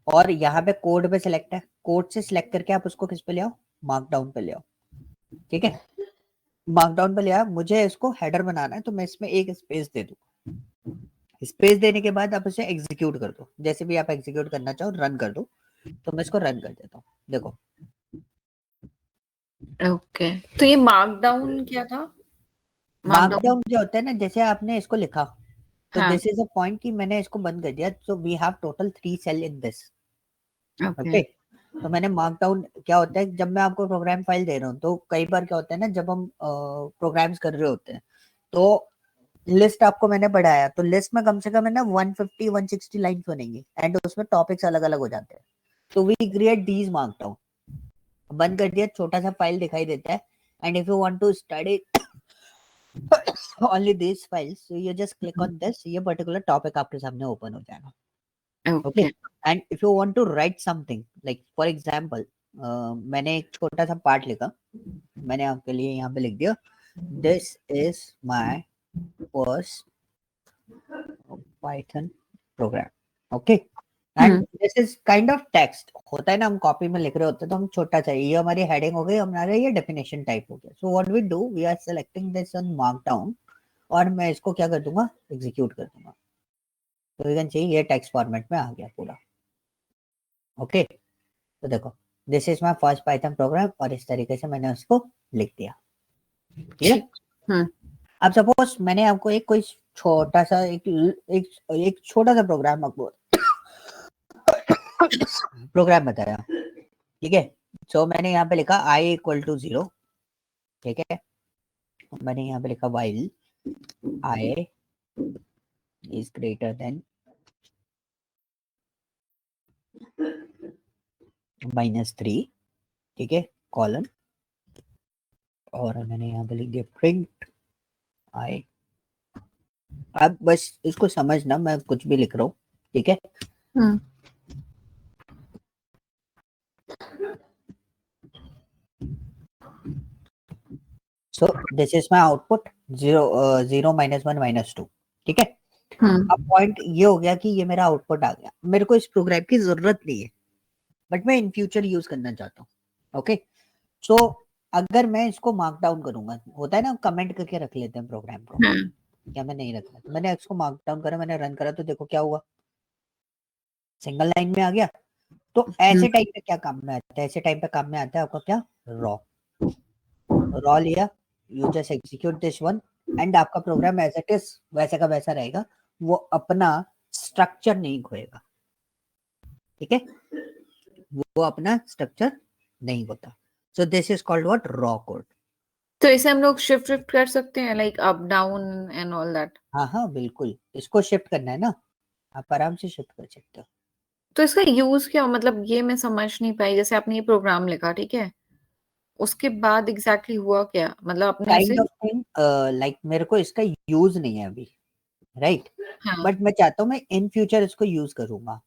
और यहाँ पे कोड पे सिलेक्ट है, कोड से सिलेक्ट करके आप उसको किस पे ले आओ, मार्कडाउन पे ले आओ, ठीक है। मार्कडाउन पे ले आओ, मुझे इसको हेडर बनाना है तो मैं इसमें एक स्पेस दे दूं, स्पेस देने के बाद आप इसे एग्जीक्यूट कर दो, जैसे भी आप एग्जीक्यूट करना चाहो रन कर दो, तो मैं इसको रन कर देता हूँ, देखो।
ओके तो ये मार्कडाउन क्या था? मार्कडाउन
मार्कडाउन जो होता है ना, जैसे आपने इसको लिखा तो
हाँ
दिस इज अ पॉइंट कि मैंने इसको बंद कर दिया, so we have total 3 cell in this,
okay
okay. तो मैंने मार्कडाउन क्या होता है, जब मैं आपको प्रोग्राम फाइल दे रहा हूँ तो कई बार क्या होता है ना, जब हम प्रोग्राम्स कर रहे होते हैं तो लिस्ट आपको मैंने बढ़ाया, तो लिस्ट में कम से कम है ना 150-160 लाइन्स बनेंगी एंड उसमें टॉपिक्स अलग अलग हो जाते हैं, तो वी क्रिएट दीज मार्कडाउन, बंद कर दिया, छोटा सा फाइल दिखाई देता है, and if you want to study only these files, so you just click on this, ये पर्टिकुलर टॉपिक आपके सामने ओपन हो जाएगा, okay.
Okay
and if you want to write something like for example, मैंने एक छोटा सा पार्ट लिखा, मैंने आपके लिए यहाँ पे लिख दिया, this is my first Python programme, okay. And this is kind of text होता है ना, हम कॉपी में लिख रहे होते हैं तो हम छोटा चाहिए, ये हमारी हेडिंग हो गई, हमारा ये डेफिनेशन टाइप हो गया. So what we do, we are selecting this on markdown और मैं इसको क्या कर दूंगा, एग्जीक्यूट कर दूंगा. तो यू कैन सी ये टेक्स्ट फॉर्मेट में आ गया पूरा. ओके तो देखो this is my first Python programme और इस तरीके से मैंने उसको लिख दिया. ठीक है. अब सपोज मैंने आपको एक कोई छोटा सा एक छोटा सा प्रोग्राम आपको प्रोग्राम बताया. ठीक है. सो मैंने यहाँ पे लिखा i इक्वल टू 0. ठीक है. मैंने यहाँ पे लिखा while i is greater than -3. ठीक है. कॉलन और मैंने यहाँ पे लिख दिया प्रिंट i. अब बस इसको समझना, मैं कुछ भी लिख रहा हूँ. ठीक है. So this is my output 0 0 -1 -2. ठीक है. अब पॉइंट ये हो गया कि ये मेरा आउटपुट आ गया. मेरे को इस प्रोग्राम की जरूरत नहीं है बट मैं इन फ्यूचर यूज करना चाहता हूँ. ओके. सो अगर मैं इसको मार्क डाउन करूंगा, होता है ना कमेंट करके रख लेते हैं प्रोग्राम को, क्या मैं नहीं रखना. तो मैंने इसको मार्क डाउन करा, मैंने रन करा तो देखो क्या हुआ, सिंगल लाइन में आ गया. तो ऐसे टाइम पे क्या काम में आता है, ऐसे टाइम पे काम में आता है आपका क्या, रॉ लिया, you just execute this one and आपका प्रोग्राम एज इट इज वैसे का वैसा रहेगा, वो अपना स्ट्रक्चर नहीं खोएगा. ठीक है. वो अपना स्ट्रक्चर नहीं होता. सो this is called what, raw code.
तो इसे हम लोग शिफ्ट कर सकते हैं, like up down and all that.
हाँ बिल्कुल, इसको शिफ्ट करना है ना, आप आराम से शिफ्ट कर सकते हो.
तो इसका यूज क्या, मतलब ये मैं समझ नहीं पाई. जैसे आपने ये प्रोग्राम लिखा, ठीक है, उसके बाद एग्जैक्टली हुआ क्या, मतलब आपने ऐसे
काइंड ऑफ थिंग लाइक मेरे को इसका यूज नहीं है अभी, राइट. बट मैं चाहता हूँ मैं इन फ्यूचर इसको यूज करूंगा.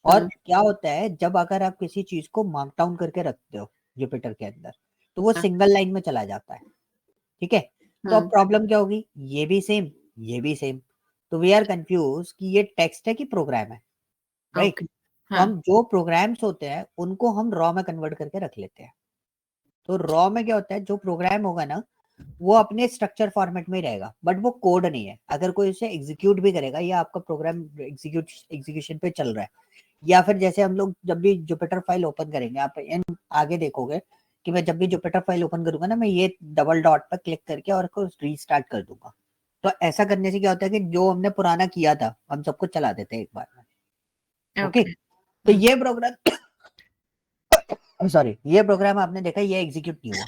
और क्या होता है, जब अगर आप किसी चीज को मार्क डाउन करके रखते हो जुपिटर के अंदर तो वो सिंगल लाइन में चला जाता है. ठीक है. तो अब प्रॉब्लम क्या होगी, ये भी सेम, ये भी सेम. तो वी आर कंफ्यूज कि ये टेक्स्ट है कि प्रोग्राम है, राइट. तो हम जो प्रोग्राम्स होते हैं उनको हम रॉ में कन्वर्ट करके रख लेते हैं. तो रॉ में क्या होता है, जो प्रोग्राम होगा ना वो अपने स्ट्रक्चर फॉर्मेट में ही रहेगा बट वो कोड नहीं है. अगर कोई उसे एग्जीक्यूट भी करेगा या आपका प्रोग्राम एग्जीक्यूशन पे चल रहा है, या फिर जैसे हम लोग जब भी जुपिटर फाइल ओपन करेंगे, आप इन आगे देखोगे कि मैं जब भी जुपिटर फाइल ओपन करूंगा ना, मैं ये डबल डॉट पर क्लिक करके और उसको रीस्टार्ट कर दूंगा. तो ऐसा करने से क्या होता है कि जो हमने पुराना किया था हम सबको चला देते हैं एक बार में. ओके. तो ये प्रोग्राम सॉरी, ये प्रोग्राम आपने देखा ये एग्जीक्यूट नहीं हुआ.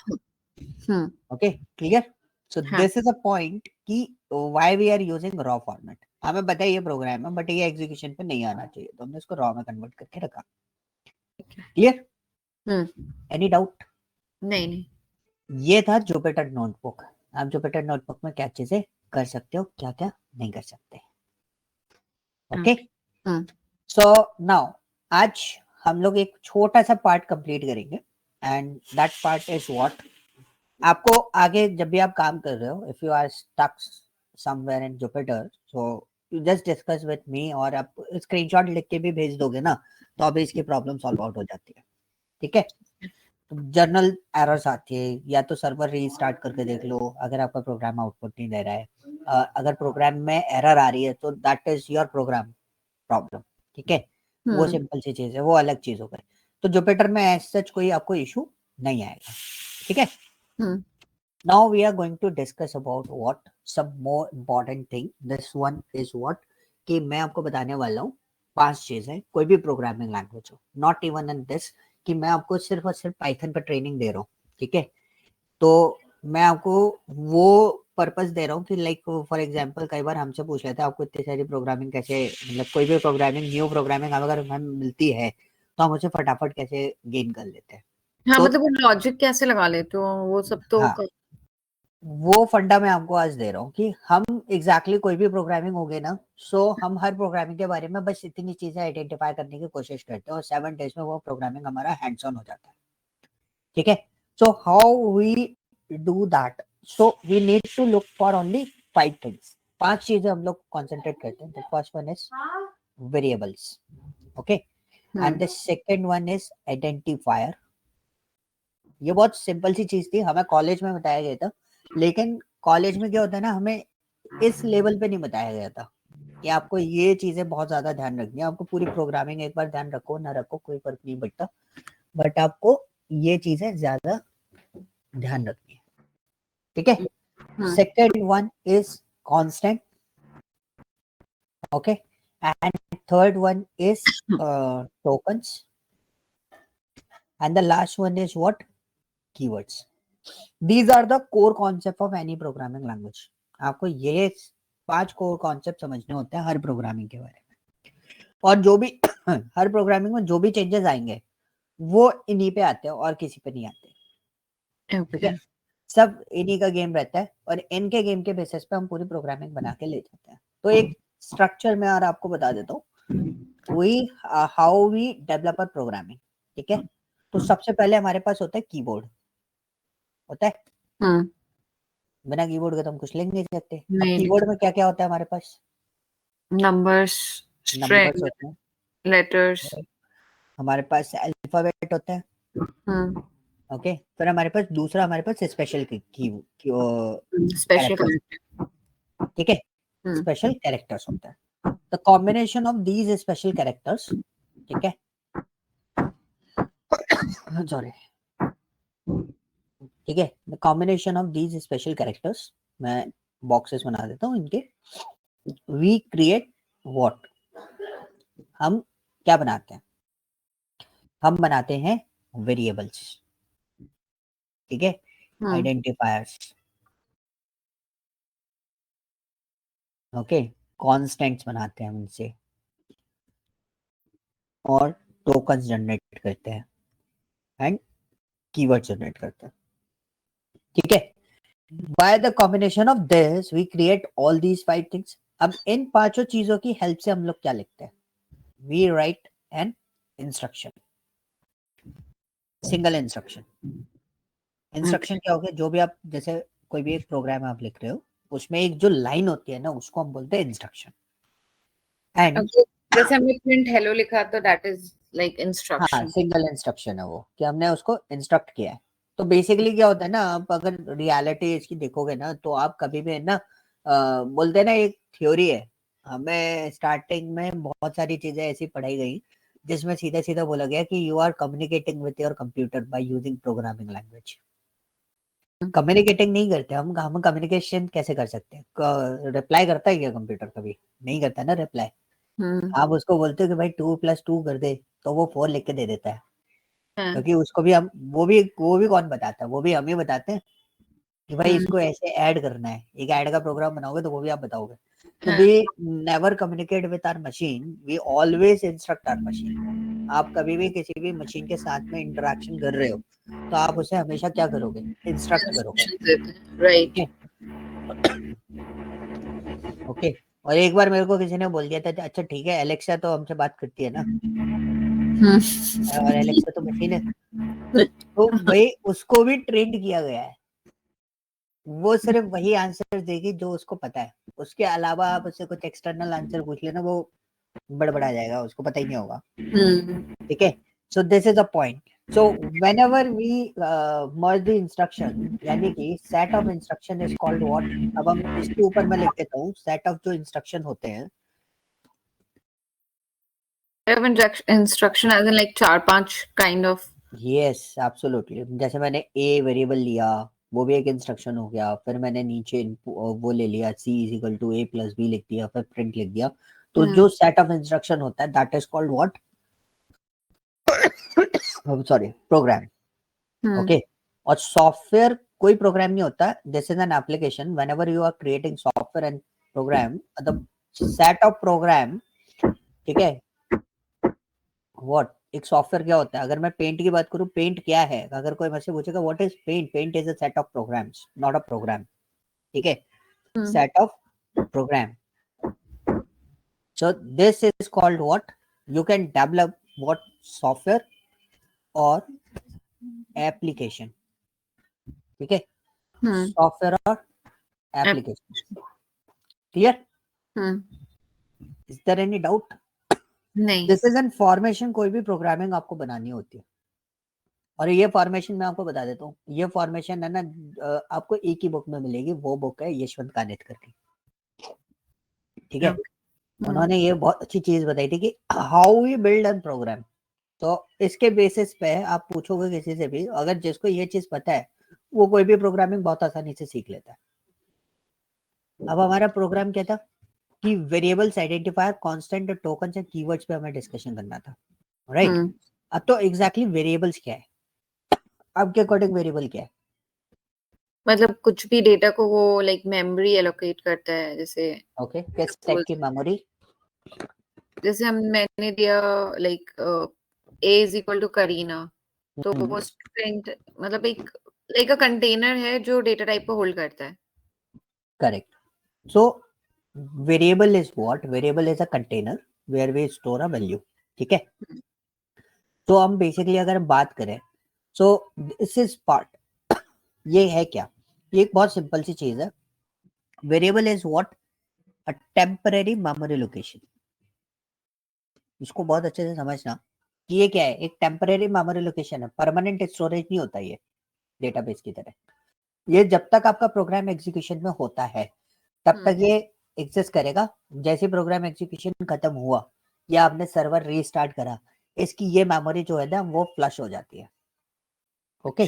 Okay clear. So this is a point कि why we are using raw format. हमें बताइए ये प्रोग्राम है बट ये एग्जीक्यूशन पे नहीं आना चाहिए, तो हमने इसको रॉ में कन्वर्ट करके रखा. क्लियर. Any doubt?
नहीं.
ये था जुपिटर नोटबुक. आप जुपिटर नोटबुक में क्या चीजें कर सकते हो, क्या क्या नहीं कर सकते. ओके. सो नाउ आज हम लोग एक छोटा सा पार्ट कंप्लीट करेंगे and that part is what. आपको आगे जब भी आप काम कर रहे हो, if you are stuck somewhere in Jupyter, so you just discuss with me और आप स्क्रीनशॉट लिख के भी भेज दोगे ना तो अभी इसकी प्रॉब्लम सॉल्व आउट हो जाती है. ठीक है. तो जर्नल एरर्स आती है, या तो सर्वर रीस्टार्ट करके देख लो अगर आपका प्रोग्राम आउटपुट नहीं दे रहा है. अगर प्रोग्राम में एरर आ रही है तो that is your program problem. ठीक है. वो सिंपल सी चीज है, वो अलग चीज हो गई. तो जुपिटर में एज सच कोई आपको इशू नहीं आएगा. ठीक है. Now we are going to discuss about what some more important thing. This one is what कि मैं आपको बताने वाला हूँ 5 चीजें, कोई भी प्रोग्रामिंग लैंग्वेज हो, नॉट इवन इन दिस कि मैं आपको सिर्फ और सिर्फ पाइथन पर ट्रेनिंग दे रहा हूँ. ठीक है. तो मैं आपको वो पर्पस दे रहा हूँ कि लाइक फॉर एग्जांपल कई बार हमसे पूछ लेते हैं आपको इतनी सारी प्रोग्रामिंग कैसे, मतलब कोई भी प्रोग्रामिंग न्यू प्रोग्रामिंग अगर हमें मिलती है तो हम उसे फटाफट कैसे गेन कर लेते हैं.
हाँ,
तो
मतलब वो लॉजिक कैसे लगा लेते हो वो सब तो
हाँ, वो फंडा मैं आपको आज दे रहा हूँ कि हम एग्जैक्टली कोई भी प्रोग्रामिंग होगी ना, सो हम हर प्रोग्रामिंग के बारे में बस इतनी चीजें आइडेंटिफाई करने की कोशिश करते हैं और 7 डेज में वो प्रोग्रामिंग हमारा हैंड्स ऑन हो जाता है. ठीक है. So how we do that, so we need to look for only 5 things. 5 चीजें हम लोग कॉन्सेंट्रेट करते हैं. The first one is variables. Okay. And the second one is identifier. ये बहुत सिंपल सी चीज थी, हमें कॉलेज में बताया गया था, लेकिन कॉलेज में क्या होता है ना, हमें इस लेवल पे नहीं बताया गया था कि आपको ये चीजें बहुत ज्यादा ध्यान रखनी है। आपको पूरी प्रोग्रामिंग एक बार ध्यान रखो ना रखो कोई फर्क नहीं पड़ता, बट आपको ये चीजें ज्यादा ध्यान रखनी है, ठीक है। Second one is constant, okay, and third one is tokens, and the last one is what? Keywords. These are the core concept of any programming language. आपको ये 5 कोर कॉन्सेप्ट समझने होते हैं हर प्रोग्रामिंग के बारे में, और जो भी हर प्रोग्रामिंग में जो भी चेंजेस आएंगे वो इन्हीं पे आते हैं और किसी पे नहीं आते, ठीक है। सब इन्हीं का गेम रहता है और इनके गेम के बेसिस पे हम पूरी प्रोग्रामिंग बना के ले जाते हैं। तो एक स्ट्रक्चर में और आपको बता देता हूँ, how we develop a programming, ठीक है। तो सबसे पहले हमारे पास होता है कीबोर्ड, होता है। बिना कीबोर्ड के तो हम कुछ लिख नहीं सकते। अब कीबोर्ड में क्या क्या होता है हमारे पास?
नंबर्स,
नंबर्स होते हैं,
लेटर्स,
हमारे पास अल्फाबेट होता है, ओके। फिर हमारे पास दूसरा हमारे पास स्पेशल
स्पेशल
कैरेक्टर्स, ठीक है, स्पेशल कैरेक्टर्स होता है। The combination of these special characters, ठीक है, सॉरी, ठीक है, the combination of these special characters, मैं बॉक्सेस बना देता हूँ इनके। वी क्रिएट व्हाट, हम क्या बनाते हैं? हम बनाते हैं वेरिएबल्स, ठीक है, आइडेंटिफायर्स, ओके, कॉन्स्टेंट्स बनाते हैं हम इनसे, और टोकन्स जनरेट करते हैं एंड कीवर्ड जनरेट करते हैं, ठीक है। By the combination of this we create all these 5 things. अब इन पांचों चीजों की हेल्प से हम लोग क्या लिखते हैं? We write an instruction, single instruction. Instruction क्या हो गया? जो भी आप, जैसे कोई भी एक प्रोग्राम आप लिख रहे हो, उसमें एक जो लाइन होती है ना, उसको हम बोलते हैं इंस्ट्रक्शन। एंड
जैसे हमने प्रिंट हेलो लिखा तो दैट इज लाइक इंस्ट्रक्शन।
हाँ, सिंगल इंस्ट्रक्शन है वो, कि हमने उसको इंस्ट्रक्ट किया है। तो बेसिकली क्या होता है ना, आप अगर रियलिटी इसकी देखोगे ना, तो आप कभी भी ना बोलते हैं ना, एक थ्योरी है, हमें स्टार्टिंग में बहुत सारी चीजें ऐसी पढ़ाई गई जिसमें सीधा सीधा बोला गया कि you are communicating with your computer by using programming language. Communicating नहीं करते हम कम्युनिकेशन कैसे कर सकते हैं? रिप्लाई करता है क्या कंप्यूटर? कभी नहीं करता ना रिप्लाई। आप उसको बोलते हो कि भाई 2+2 कर दे, तो वो 4 लिख के दे देता है, क्योंकि उसको भी हम, वो भी कौन बताता है? वो भी हम ही बताते हैं कि भाई इसको ऐसे ऐड करना है। एक ऐड का प्रोग्राम बनाओगे तो वो भी आप बताओगे। तो we never communicate with our machine, we always instruct our machine. आप कभी भी किसी भी मशीन के साथ में इंटरेक्शन कर रहे हो तो आप उसे हमेशा क्या करोगे? इंस्ट्रक्ट करोगे,
राइट।
ओके। और एक बार मेरे को किसी ने बोल दिया था, अच्छा ठीक है, एलेक्सा तो हमसे बात करती है ना, और एलेक्सा तो मशीन है, तो भाई उसको भी ट्रेंड किया गया है, वो सिर्फ वही आंसर देगी जो उसको पता है। उसके अलावा आप उससे कुछ एक्सटर्नल आंसर पूछ लेना, वो बड़बड़ा जाएगा, उसको पता ही नहीं होगा, ठीक है। So this is a point. So whenever we merge the instruction, यानी कि set of instruction is called what. अब हम इसके ऊपर मैं लिख देता हूँ, सेट ऑफ जो इंस्ट्रक्शन होते हैं,
instruction as in like 4-5 kind of.
Yes absolutely. जैसे मैंने ए वेरिएबल लिया, वो भी एक इंस्ट्रक्शन हो गया। फिर मैंने नीचे वो ले लिया, c is equal to a plus b लिख दिया, फिर प्रिंट लिख दिया। तो जो सेट ऑफ इंस्ट्रक्शन होता है that is called what? Sorry, program, okay. और सॉफ्टवेयर कोई प्रोग्राम नहीं होता, this is an application. Whenever you are creating software and program, the set of program, ठीक है। व्हाट, एक सॉफ्टवेयर क्या होता है? अगर मैं पेंट की बात करूं, पेंट क्या है? अगर कोई मुझसे पूछेगा what is paint, paint is a set of programs, not a program, ठीक है, set of program. So this is called what? You can develop what? Software और एप्लीकेशन, ठीक है, सॉफ्टवेयर और application. Clear? Is there any doubt?
नहीं
this is information. कोई भी programming आपको बनानी होती है, और ये फॉर्मेशन मैं आपको बता देता हूँ, ये फॉर्मेशन है ना आपको एक ही बुक में मिलेगी, वो बुक है यशवंत कानेटकर की, ठीक है। उन्होंने ये बहुत अच्छी चीज बताई थी कि how we build an program. तो इसके बेसिस पे आप पूछोगे किसी से भी, अगर जिसको ये चीज पता है वो कोई भी प्रोग्रामिंग बहुत आसानी से सीख लेता है। अब हमारा प्रोग्राम क्या था कि variables, identifier, constant, tokens and keywords पे हमें डिस्कशन करना था, राइट। अब तो एग्जैक्टली वेरिएबल्स क्या है, आपके अकॉर्डिंग वेरिएबल क्या है?
मतलब कुछ भी डेटा को वो लाइक मेमोरी एलोकेट करता है, जैसे
ओके, किस टाइप की मेमोरी?
जैसे मैंने दिया like A is equal to Kareena, तो वो स्ट्रिंग मतलब एक लाइक अ कंटेनर है जो डेटा टाइप को होल्ड करता है।
Correct. So variable is what? Variable is a container where we store a value, ठीक है। तो हम बेसिकली अगर हम बात करें, सो दिस इज पार्ट, ये है क्या, ये एक बहुत सिंपल सी चीज है। Variable is what? A temporary memory location. इसको बहुत अच्छे से समझना कि ये क्या है, एक टेम्परेरी मेमोरी लोकेशन है, परमानेंट स्टोरेज नहीं होता ये डेटाबेस की तरह। ये जब तक आपका प्रोग्राम एग्जीक्यूशन में होता है तब तक ये एग्जिस्ट करेगा। जैसे प्रोग्राम एग्जीक्यूशन खत्म हुआ या आपने सर्वर रीस्टार्ट करा, इसकी ये मेमोरी जो है ना वो फ्लश हो जाती है, ओके।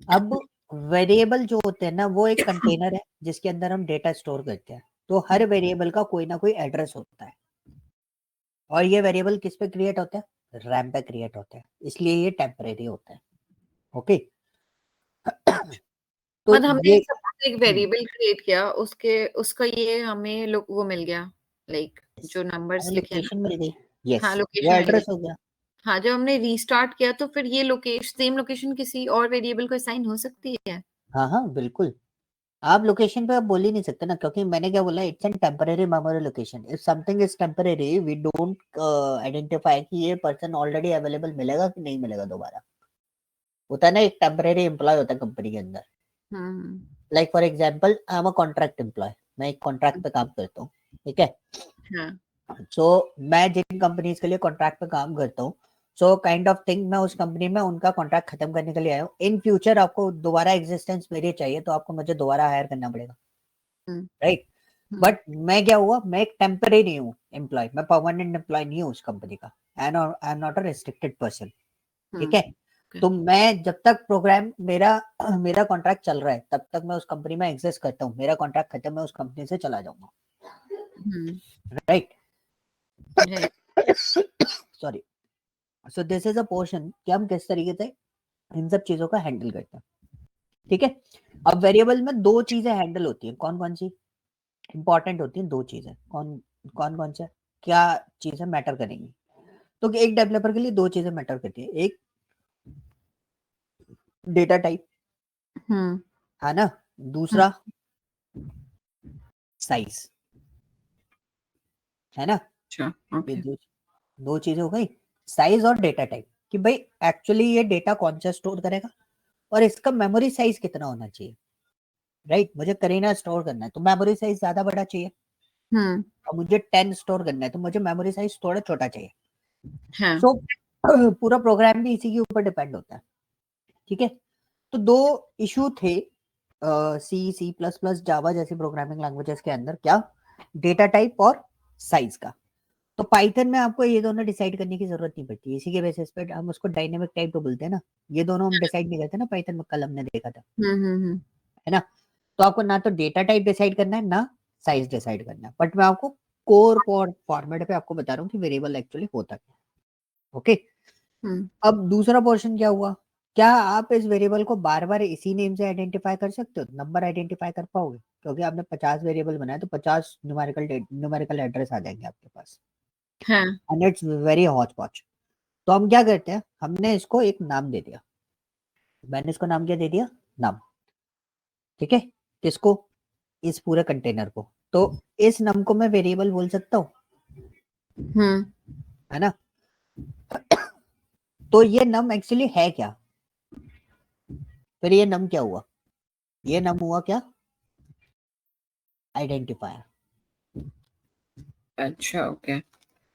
अब वेरिएबल जो होते हैं ना वो एक कंटेनर है जिसके अंदर हम डेटा स्टोर करते हैं। तो हर वेरिएबल का कोई ना कोई एड्रेस होता है, और ये वेरिएबल किस पे क्रिएट होता है? रैम पे क्रिएट होता है, इसलिए ये टेम्परेरी होता है, ओके। तो
मतलब हमने
ये
सपोज एक वेरिएबल क्रिएट किया, उसके उसका ये हमें वो मिल गया लाइक जो नंबर्स लिखे हैं
लोकेशन मिल गई,
ना। हाँ,
यस, वो
लोकेशन मिल
एड्रेस
गई।
हो गया।
हाँ, जब हमने रीस्टार्ट किया तो फिर ये लोकेशन, सेम लोकेशन किसी और वेरिएबल को असाइन हो सकती है।
हाँ हाँ बिल्कुल। आप लोकेशन पे आप बोल ही नहीं सकते ना, क्योंकि मैंने क्या बोला, it's an temporary memory location. If something is temporary we don't identify कि ये पर्सन ऑलरेडी अवेलेबल मिलेगा कि नहीं मिलेगा दोबारा। होता है ना, एक टेम्परेरी एम्प्लॉय होता है कंपनी के अंदर।
Hmm
like for example I am a contract employ, मैं एक कॉन्ट्रैक्ट पे काम करता हूँ, ठीक है।
हाँ
सो मैं जिन कंपनीज के लिए कॉन्ट्रैक्ट पे काम करता हूँ, सो काइंड ऑफ थिंग, मैं उस कंपनी में उनका कॉन्ट्रैक्ट खत्म करने के लिए आया हूँ। इन फ्यूचर आपको दोबारा एग्जिस्टेंस मेरी चाहिए तो आपको मुझे दोबारा हायर करना पड़ेगा,
हम्म
राइट।
हम्म
बट मैं क्या हुआ, मैं एक टेम्परेरी हूँ एम्प्लॉय, मैं परमानेंट एम्प्लॉय नहीं हूँ उस कंपनी का। I am not a restricted person, ठीक है।
okay,
तो मैं जब तक प्रोग्राम मेरा मेरा कॉन्ट्रैक्ट चल रहा है तब तक मैं उस कंपनी में एग्जिस्ट करता हूँ। मेरा कॉन्ट्रैक्ट खत्म, मैं उस कंपनी से चला जाऊंगा, right.
right,
sorry. So this is a portion कि हम किस तरीके से इन सब चीजों का हैंडल करते हैं, ठीक है। अब वेरिएबल में दो चीजें हैंडल होती हैं, कौन कौन सी इंपॉर्टेंट होती हैं? दो चीजें, कौन कौन कौन से, क्या चीजें मैटर करेंगी? तो एक डेवलपर के लिए दो चीजें मैटर करती है, एक डेटा टाइप,
हम्म
है ना, दूसरा साइज, है ना।
अच्छा,
ये
ओके,
दो चीजें हो गई, साइज और डेटा टाइप, कि भाई एक्चुअली ये डेटा कौन सा स्टोर करेगा और इसका मेमोरी साइज कितना होना चाहिए, राइट। मुझे करीना स्टोर करना है तो मेमोरी साइज ज्यादा बड़ा चाहिए,
हम्म
और मुझे 10 स्टोर करना है तो मुझे मेमोरी साइज थोड़ा छोटा चाहिए।
हाँ
सो पूरा प्रोग्राम भी इसी के ऊपर डिपेंड होता है, ठीक है। तो दो इशू थे सी, सी प्लस प्लस, जावा जैसी प्रोग्रामिंग लैंग्वेजेस के अंदर, क्या? डेटा टाइप और साइज का। तो पाइथन में आपको ये दोनों डिसाइड करने की जरूरत नहीं पड़ती, इसी के बेसिस पे हम उसको डायनेमिक टाइप तो बोलते हैं ना। ये दोनों हम डिसाइड नहीं करते ना पाइथन में, कल हमने देखा था,
हम्म
है ना। तो आपको ना तो डेटा टाइप डिसाइड करना है ना साइज डिसाइड करना है, बट मैं आपको कोर फॉर्मेट पे आपको बता रहा हूँ कि वेरिएबल एक्चुअली होता है, ओके।
हम्म
अब दूसरा पोर्शन क्या हुआ, क्या आप इस वेरिएबल को बार बार इसी नेम से आइडेंटिफाई कर सकते हो, नंबर आइडेंटिफाई कर पाओगे? क्योंकि आपने 50 वेरिएबल बनाया तो 50 न्यूमेरिकल एड्रेस आ जाएंगे आपके पास,
हाँ
एंड इट्स वेरी हॉच पॉच। तो हम क्या करते हैं, हमने इसको एक नाम दे दिया, मैंने इसको नाम क्या दे दिया, नाम, ठीक है। किसको? इस पूरे कंटेनर को। तो इस नम को मैं वेरिएबल बोल सकता हूँ,
हम्म
है ना। तो ये नम एक्चुअली है क्या? फिर ये नम क्या हुआ? ये नम हुआ क्या? आइडेंटिफायर,
अच्छा, ओके,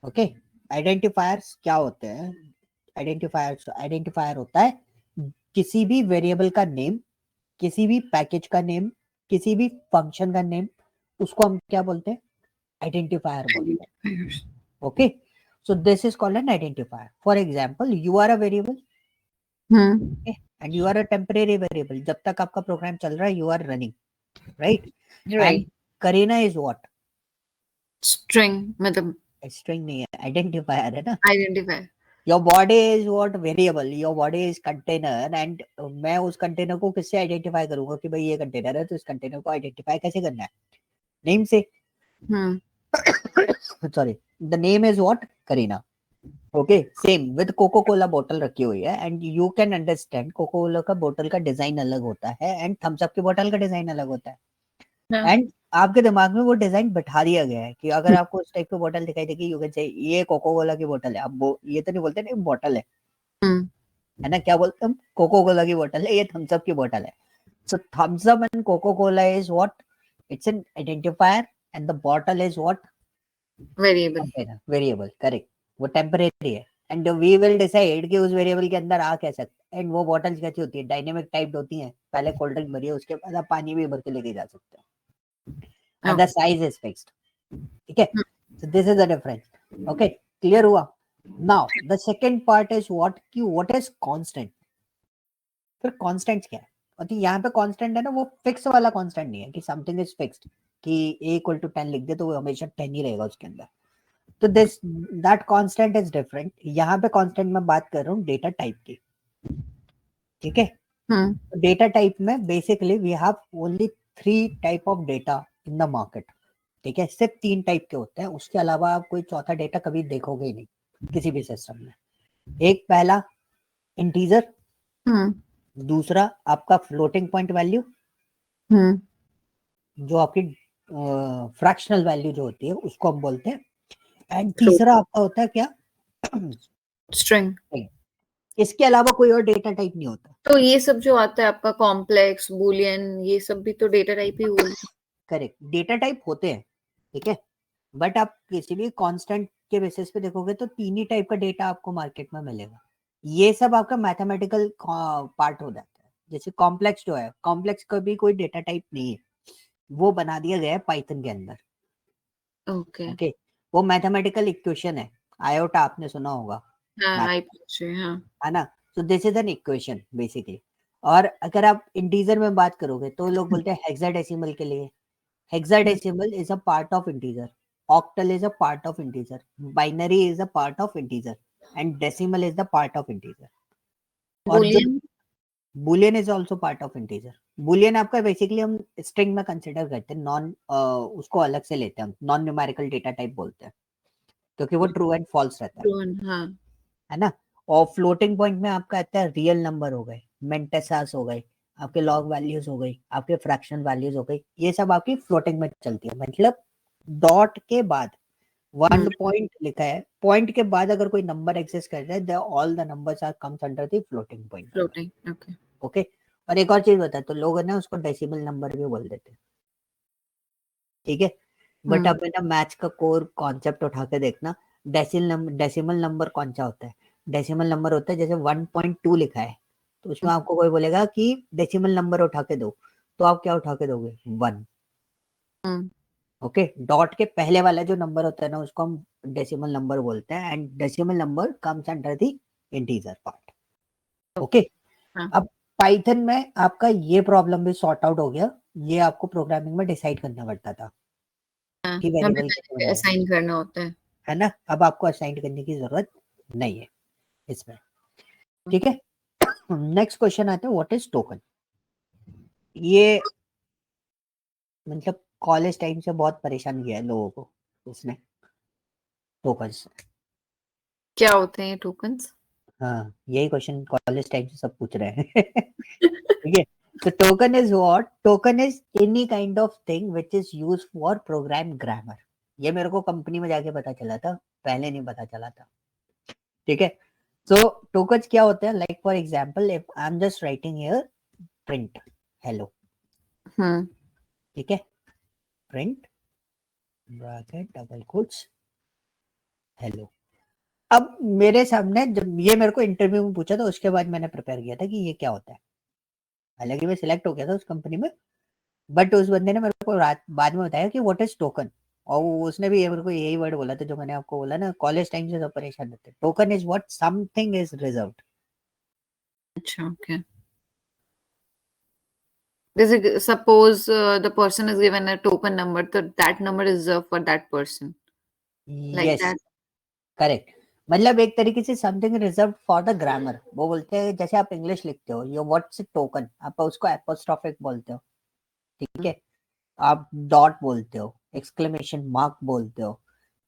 ओके, आइडेंटिफायर्स क्या होते हैं? आइडेंटिफायर होता है किसी भी वेरिएबल का नेम, किसी भी पैकेज का नेम, किसी भी फंक्शन का नेम, उसको हम क्या बोलते हैं? आइडेंटिफायर बोलते हैं. Okay, so this is called an identifier. For example, you are a variable, okay, and you are a temporary variable. जब तक आपका प्रोग्राम चल रहा है, you are running, right?
Right.
And Karina is what?
String मतलब
String नहीं है, identifier है ना.
identifier.
Your body is what? Variable. Your body is container, and मैं उस कंटेनर को किससे आइडेंटिफाई करूंगा कि भाई ये कंटेनर है, तो इस कंटेनर को आइडेंटिफाई कैसे करना है? नेम से. Sorry, the name is what? Karina. Okay, same with Coca Cola बोतल रखी हुई है, and you can understand Coca Cola का बोतल का डिजाइन अलग होता है एंड थम्स अप की बोतल का डिजाइन अलग होता है, एंड आपके दिमाग में वो डिजाइन बैठा दिया गया है कि अगर आपको उस टाइप की बोतल दिखाई देगी, यू कैन से ये कोको कोला की बोतल है. अब वो ये तो नहीं बोलते ना बोतल है ना, क्या बोलते हैं हम? कोको कोला की बोतल है, ये थम्स अप की बोतल है. So Thums Up and Coca Cola is what? It's an identifier, and the bottle is what?
Variable.
Variable. Correct, वो टेम्परेरी है, एंड वी विल डिसाइड कि उस वेरिएबल के अंदर आ क्या सकता है. एंड वो बॉटल्स कैसी होती है? डायनेमिक टाइप्ड होती हैं. पहले कोल्ड ड्रिंक भरिए, उसके बाद आप पानी भी भर के लेके जा सकते हैं, and the size is fixed. ठीक है, so this is the difference. Okay, clear हुआ? Now the second part is what, कि व्हाट इज कांस्टेंट. फिर कांस्टेंट क्या है? और यहाँ पे कांस्टेंट है ना, वो फिक्स वाला कांस्टेंट नहीं है कि समथिंग इज फिक्स्ड, कि a इक्वल टू 10 लिख दे तो वो हमेशा 10 ही रहेगा उसके अंदर. तो this that constant is different. यहाँ पे कांस्टेंट में बात कर रहा हूँ डेटा टाइप की. ठीक है, डेटा टाइप में basically we have only 3 type of data in the market. ठीक है, सिर्फ 3 टाइप के होते हैं, उसके अलावा आप कोई चौथा डेटा कभी देखोगे ही नहीं किसी भी सिस्टम में. एक पहला इंटीजर, दूसरा आपका फ्लोटिंग पॉइंट वैल्यू, जो आपकी फ्रैक्शनल वैल्यू जो होती है उसको हम बोलते हैं, एंड तीसरा आपका होता है क्या?
String.
इसके अलावा कोई और डेटा टाइप नहीं होता.
तो ये सब जो आता है आपका कॉम्प्लेक्स बूलियन, ये सब भी तो डेटा टाइप ही हुआ.
करेक्ट, डेटा टाइप होते हैं. ठीक है, बट आप किसी भी कांस्टेंट के बेसिस पे देखोगे तो 3 ही टाइप का डेटा आपको मार्केट में मिलेगा. ये सब आपका मैथमेटिकल पार्ट हो जाता है. जैसे कॉम्प्लेक्स जो है, कॉम्प्लेक्स का भी कोई डेटा टाइप नहीं है, वो बना दिया गया है पाइथन के अंदर.
ओके.
ओके, वो मैथमेटिकल इक्वेशन है. आयोटा आपने सुना होगा,
हाँ,
है ना. सो this is an equation basically. और अगर आप इंटीजर में बात करोगे तो लोग बोलते हैं हेक्साडेसिमल के लिए. Hexadecimal is a part of integer, octal is a part of integer, binary is a part of integer, and decimal is the part of integer. और जो
Boolean.
Boolean is also part of integer. Boolean आपका basically हम string में consider करते हैं, non उसको अलग से लेते हैं, हम नॉन न्यूमेरिकल डेटा टाइप बोलते हैं, क्योंकि वो ट्रू एंड फॉल्स रहता
हाँ.
है ना. और फ्लोटिंग पॉइंट में आपका आता है रियल नंबर हो गए, मेंटेसास हो गए, आपके लॉग वैल्यूज हो गई, आपके फ्रैक्शन वैल्यूज हो गई, ये सब आपकी फ्लोटिंग में चलती है. मतलब डॉट के बाद 1 पॉइंट लिखा है, पॉइंट के बाद अगर कोई नंबर एग्जिस्ट करता है, all the numbers are comes under the floating point.
Floating. Okay.
Okay, और एक और चीज बता, तो लोग है ना उसको डेसिमल नंबर भी बोल देते हैं. ठीक है, बट अब है ना मैथ्स का कोर कॉन्सेप्ट उठा के देखना. डेसिमल नंबर कौन सा होता है? डेसिमल नंबर होता है जैसे 1.2 लिखा है, तो उसमें आपको कोई बोलेगा कि डेसिमल नंबर उठा के दो, तो आप क्या उठा के दोगे? 1. ओके, डॉट के पहले वाला जो नंबर होता है ना, उसको हम डेसिमल नंबर बोलते हैं, and decimal number comes under the integer part. Okay, अब पाइथन में आपका ये प्रॉब्लम भी सॉर्ट आउट हो गया. ये आपको प्रोग्रामिंग में डिसाइड करना पड़ता था कि वेरिएबल कैसे बनाए,
असाइन करना होता
है ना. अब आपको असाइन करने की जरूरत नहीं है इसमें. ठीक है, नेक्स्ट क्वेश्चन आता है, व्हाट इज टोकन. ये मतलब कॉलेज टाइम से बहुत परेशान किया है लोगों को इसने, टोकन्स.
क्या होते हैं टोकन्स?
हाँ, यही क्वेश्चन कॉलेज टाइम से सब पूछ रहे हैं. ठीक है, so token is what? Token is any kind of thing which is used for program grammar. ये मेरे को कंपनी में जाके पता चला था, पहले नहीं पता चला था. ठीक है, so tokens क्या होते हैं? Like for example, if I'm just writing here print hello. ठीक है, print bracket double quotes hello. अब मेरे सामने जब ये मेरे को इंटरव्यू में पूछा, तो उसके बाद मैंने प्रिपेयर किया था कि ये क्या होता है। हालांकि मैं सिलेक्ट हो गया था उस कंपनी में, बट उस बंदे ने मेरे को रात बाद में बताया कि व्हाट इज टोकन। और उसने भी ये मेरे को यही वर्ड बोला था जो मैंने आपको बोला ना, कॉलेज टाइम से सब परेशान रहते। Token is what something is reserved.
अच्छा, okay. Suppose the person is given a token number, so that number is reserved for that person, like
yes,
that.
Correct. मतलब एक तरीके से something reserve for the grammar. वो बोलते हैं जैसे आप इंग्लिश लिखते हो, यो व्हाट्स टोकन, आप उसको एपोस्ट्रोफिक बोलते हो, ठीक
Hmm.
है। आप डॉट बोलते हो, एक्सक्लेमेशन मार्क बोलते हो,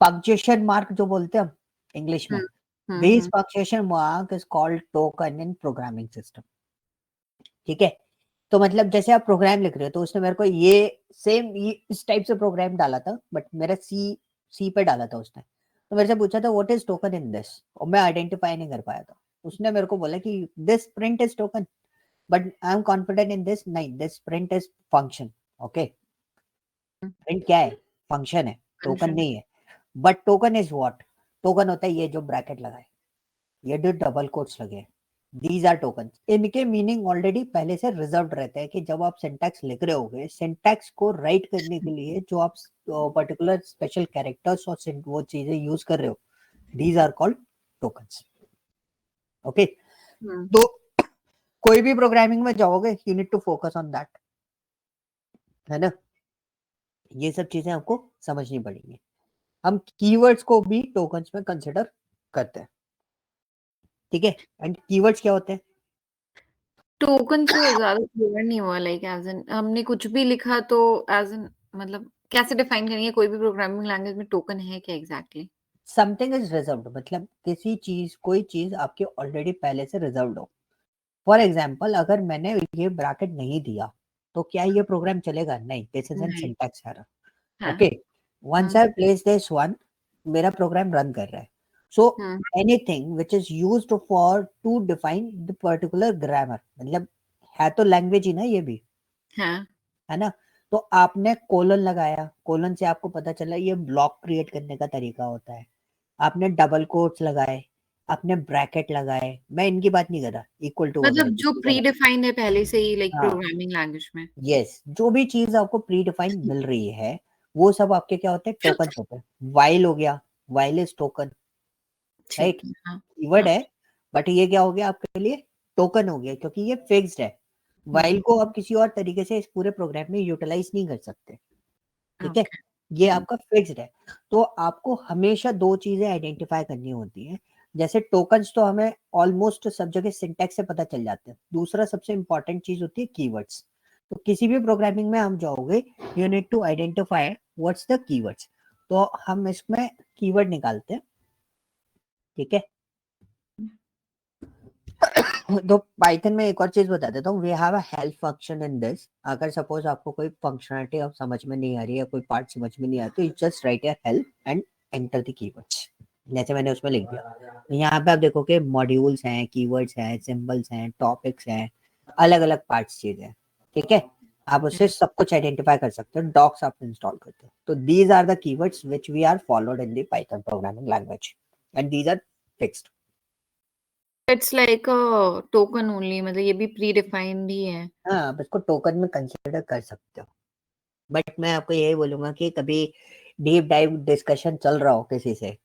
पंक्चुएशन मार्क जो बोलते हैं हम इंग्लिश में,
Hmm. Hmm.
This
Hmm.
Punctuation mark is called token in programming system, ठीक है। तो मतलब जैसे आप प्रोग्राम लिख रहे हो, तो उसने मेरे को ये सेम इस टाइप से प्रोग्राम डाला था, बट मेरा सी पे डाला था उसने। तो मेरे से पूछा था what is token in this, और मैं आइडेंटिफाई नहीं कर पाया था। उसने मेरे को बोला कि this print is token, but I am confident in this, नहीं this print is function. Okay, print क्या है, फंक्शन है, टोकन
Function.
नहीं है। But token is what, token होता है ये जो ब्रैकेट लगाए, ये जो डबल कोट्स लगे, दीज आर टोकन। इनके मीनिंग ऑलरेडी पहले से रिजर्व्ड रहते हैं कि जब आप सिंटैक्स लिख रहे होगे, सिंटैक्स को राइट करने के लिए जो आप पर्टिकुलर स्पेशल कैरेक्टर्स और वो चीजें यूज कर रहे हो, these are called tokens. Okay,
Hmm.
तो कोई भी प्रोग्रामिंग में जाओगे, you need to focus on that, है ना। ये सब चीजें आपको समझनी पड़ेंगी। हम कीवर्ड्स को भी टोकन्स में कंसिडर करते हैं, ठीक है। एंड कीवर्ड्स क्या होते हैं?
टोकन से ज्यादा क्लियर नहीं हुआ, लाइक एज इन हमने कुछ भी लिखा तो एज इन मतलब कैसे डिफाइन करेंगे कोई भी प्रोग्रामिंग लैंग्वेज में टोकन है क्या एग्जैक्टली?
समथिंग इज रिजर्व्ड, मतलब किसी चीज, कोई चीज आपके ऑलरेडी पहले से रिजर्व्ड हो। फॉर एग्जाम्पल, अगर मैंने ये ब्रैकेट नहीं दिया, तो क्या ये प्रोग्राम चलेगा? नहीं, दिस इज एन
नहीं।
Syntax error.
हाँ।
Okay, once
hmm.
I place this one, मेरा प्रोग्राम रन कर रहा है। So
hmm.
Anything which is used for to define the particular grammar, मतलब है तो लैंग्वेज ही ना ये भी,
हाँ।
है ना। तो आपने कोलन लगाया, कोलन से आपको पता चला ये ब्लॉक क्रिएट करने का तरीका होता है। आपने डबल कोट्स लगाए, आपने ब्रैकेट लगाए, मैं इनकी बात नहीं कर रहा, इक्वल टू वगैरह
मतलब
की
जो
नहीं कर
प्री
रहा।
डिफाइंड है पहले से ही, लाइक
हाँ,
प्रोग्रामिंग लैंग्वेज में।
यस, जो भी चीज आपको प्री डिफाइंड मिल रही है, वो सब आपके क्या होते हैं, टोकन होते हैं। वाइल हो गया, वाइल इज टोकन,
ठीक
राइट।
है। हाँ।
कीवर्ड
हाँ।
है, बट ये क्या हो गया आपके लिए, टोकन हो गया, क्योंकि ये फिक्स्ड है।
हम्म।
वाइल को आप किसी और तरीके से इस पूरे प्रोग्राम में यूटिलाइज नहीं कर सकते, ठीक है।
ओके।
ये आपका फिक्स्ड है। तो आपको हमेशा दो चीजें आइडेंटिफाई करनी होती हैं। जैसे टोकन्स तो हमें ऑलमोस्ट सब जगह सिंटैक्स से पता चल जाते हैं। दूसरा सबसे इंपॉर्टेंट चीज होती है कीवर्ड्स। तो किसी भी प्रोग्रामिंग में हम जाओगे, you need to identify what's the keywords. तो हम इसमें कीवर्ड निकालते हैं, ठीक है। तो पाइथन में एक और चीज बता देता हूँ, we have a help function in this. अगर सपोज आपको कोई फंक्शनलिटी अब समझ में नहीं आ रही है, कोई पार्ट समझ में नहीं आता, तो you just right your help and enter the keywords, जैसे मैंने उसमें लिख दिया। यहाँ पे आप देखोगे मॉड्यूल्स हैं, कीवर्ड्स हैं, सिंबल्स हैं, टॉपिक्स हैं, अलग अलग पार्ट्स चीजें हैं, ठीक है। आप उससे सब कुछ आइडेंटिफाई कर सकते हो। डॉक्स आप इंस्टॉल करते हो, तो these are the keywords which we are followed in the Python programming language, and these are fixed.
It's like a token only, मतलब ये भी प्री डिफाइंड ही है।
हाँ, आप इसको टोकन में कंसिडर कर सकते हो। बट मैं आपको यही बोलूंगा कि कभी डीप डाइव डिस्कशन चल रहा हो किसी से,